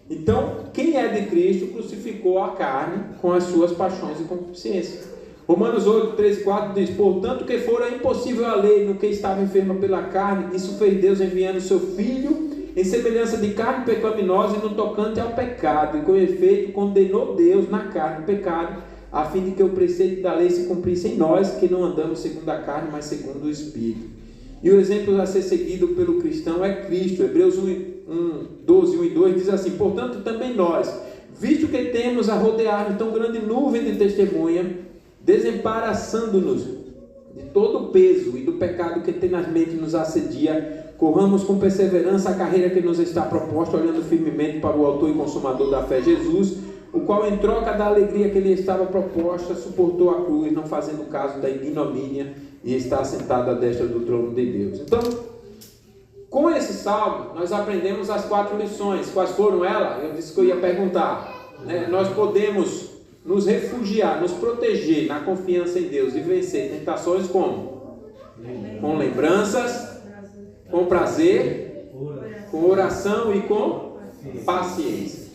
Então, quem é de Cristo crucificou a carne com as suas paixões e concupiscências. Romanos 8, 13 e 4 diz: portanto, que fora impossível a lei no que estava enferma pela carne, isso fez Deus enviando o seu Filho em semelhança de carne pecaminosa e no tocante ao pecado, e com efeito condenou Deus na carne o pecado, a fim de que o preceito da lei se cumprisse em nós, que não andamos segundo a carne, mas segundo o Espírito. E o exemplo a ser seguido pelo cristão é Cristo. Hebreus 12, 1 e 2 diz assim: portanto também nós, visto que temos a rodear-nos tão grande nuvem de testemunha, desembaraçando-nos de todo o peso e do pecado que tenazmente nos assedia, corramos com perseverança a carreira que nos está proposta, olhando firmemente para o autor e consumador da fé, Jesus, o qual em troca da alegria que lhe estava proposta, suportou a cruz, não fazendo caso da ignomínia, e está sentado à destra do trono de Deus. Então, com esse salmo, nós aprendemos as 4 lições. Quais foram elas? Eu disse que eu ia perguntar, né? Nós podemos nos refugiar, nos proteger na confiança em Deus e vencer tentações como? Com lembranças, com prazer, com oração e com paciência.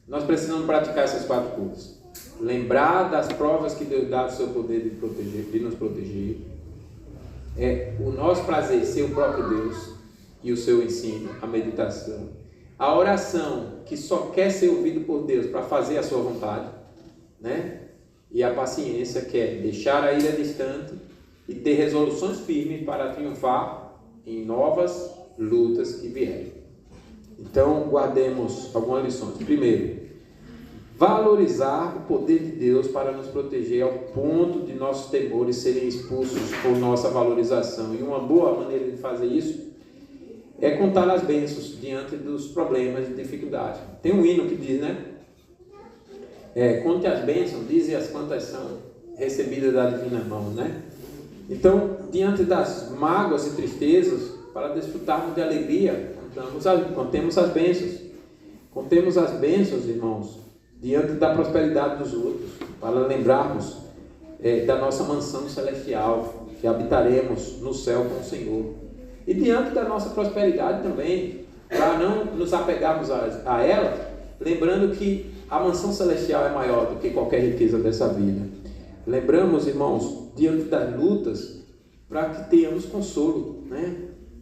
Nós precisamos praticar essas 4 coisas. Lembrar das provas que Deus dá do seu poder de proteger, de nos proteger. O nosso prazer ser o próprio Deus e o seu ensino, a meditação. A oração, que só quer ser ouvido por Deus para fazer a sua vontade, né? E a paciência, que é deixar a ira distante e ter resoluções firmes para triunfar em novas lutas que vierem. Então, guardemos algumas lições. Primeiro, valorizar o poder de Deus para nos proteger ao ponto de nossos temores serem expulsos por nossa valorização. E uma boa maneira de fazer isso é contar as bênçãos diante dos problemas e dificuldades. Tem um hino que diz, né? Conte as bênçãos, dize as quantas são recebidas da divina mão, né? Então, diante das mágoas e tristezas, para desfrutarmos de alegria, contemos as bênçãos. Contemos as bênçãos, irmãos, diante da prosperidade dos outros, para lembrarmos da nossa mansão celestial, que habitaremos no céu com o Senhor. E diante da nossa prosperidade também, para não nos apegarmos a ela, lembrando que a mansão celestial é maior do que qualquer riqueza dessa vida. Lembramos, irmãos, diante das lutas, para que tenhamos consolo, né?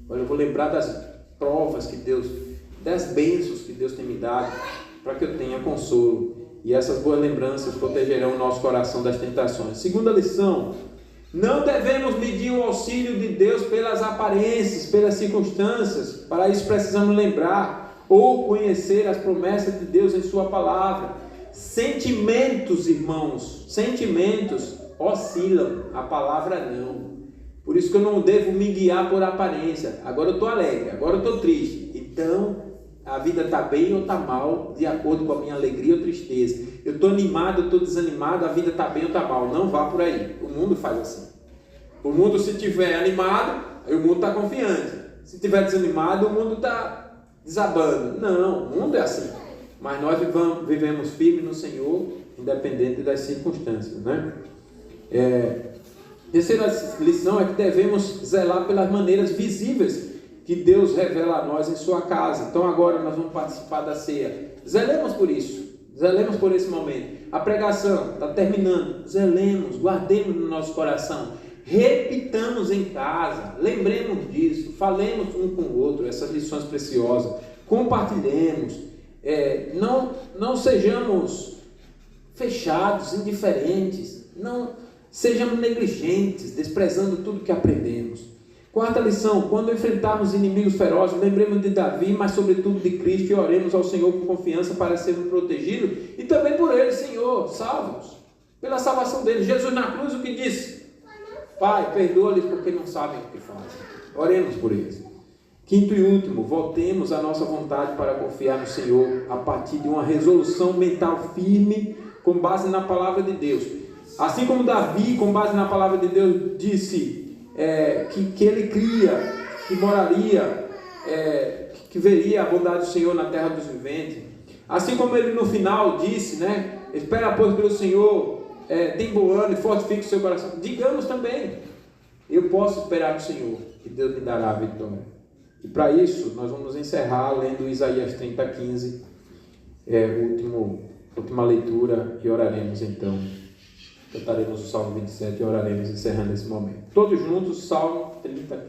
Eu vou lembrar das provas que Deus das bênçãos que Deus tem me dado, para que eu tenha consolo. E essas boas lembranças protegerão o nosso coração das tentações. Segunda lição: não devemos medir o auxílio de Deus pelas aparências, pelas circunstâncias. Para isso precisamos lembrar ou conhecer as promessas de Deus em sua palavra. Sentimentos, irmãos, sentimentos oscilam, a palavra não. Por isso que eu não devo me guiar por aparência. Agora eu estou alegre, agora eu estou triste. Então, a vida está bem ou está mal, de acordo com a minha alegria ou tristeza. Eu estou animado, eu estou desanimado, a vida está bem ou está mal. Não vá por aí. O mundo faz assim. O mundo, se estiver animado, o mundo está confiante. Se estiver desanimado, o mundo está desabando. Não, o mundo é assim. Mas nós vivemos firmes no Senhor, independente das circunstâncias, né? Terceira lição é que devemos zelar pelas maneiras visíveis que Deus revela a nós em sua casa. Então agora nós vamos participar da ceia. Zelemos por isso. Zelemos por esse momento. A pregação está terminando. Zelemos, guardemos no nosso coração. Repitamos em casa. Lembremos disso. Falemos um com o outro essas lições preciosas. Compartilhemos. Não sejamos fechados, indiferentes. Não sejamos negligentes, desprezando tudo que aprendemos. Quarta lição: quando enfrentarmos inimigos ferozes, lembremos de Davi, mas sobretudo de Cristo, e oremos ao Senhor com confiança para sermos protegidos, e também por Ele. Senhor, salva-os, pela salvação dele. Jesus na cruz, o que disse? Pai, perdoa-lhes porque não sabem o que fazem. Oremos por eles. Quinto e último: voltemos à nossa vontade para confiar no Senhor, a partir de uma resolução mental firme, com base na palavra de Deus. Assim como Davi, com base na palavra de Deus, disse que ele cria, que moraria, que veria a bondade do Senhor na terra dos viventes. Assim como ele no final disse, né? Espera, pois, pelo Senhor, tem bom ânimo e fortifique o seu coração. Digamos também: eu posso esperar no Senhor, e Deus me dará a vitória. E para isso, nós vamos encerrar lendo Isaías 30:15, última leitura, e oraremos então. Cantaremos o Salmo 27 e oraremos encerrando esse momento. Todos juntos, Salmo 30:15.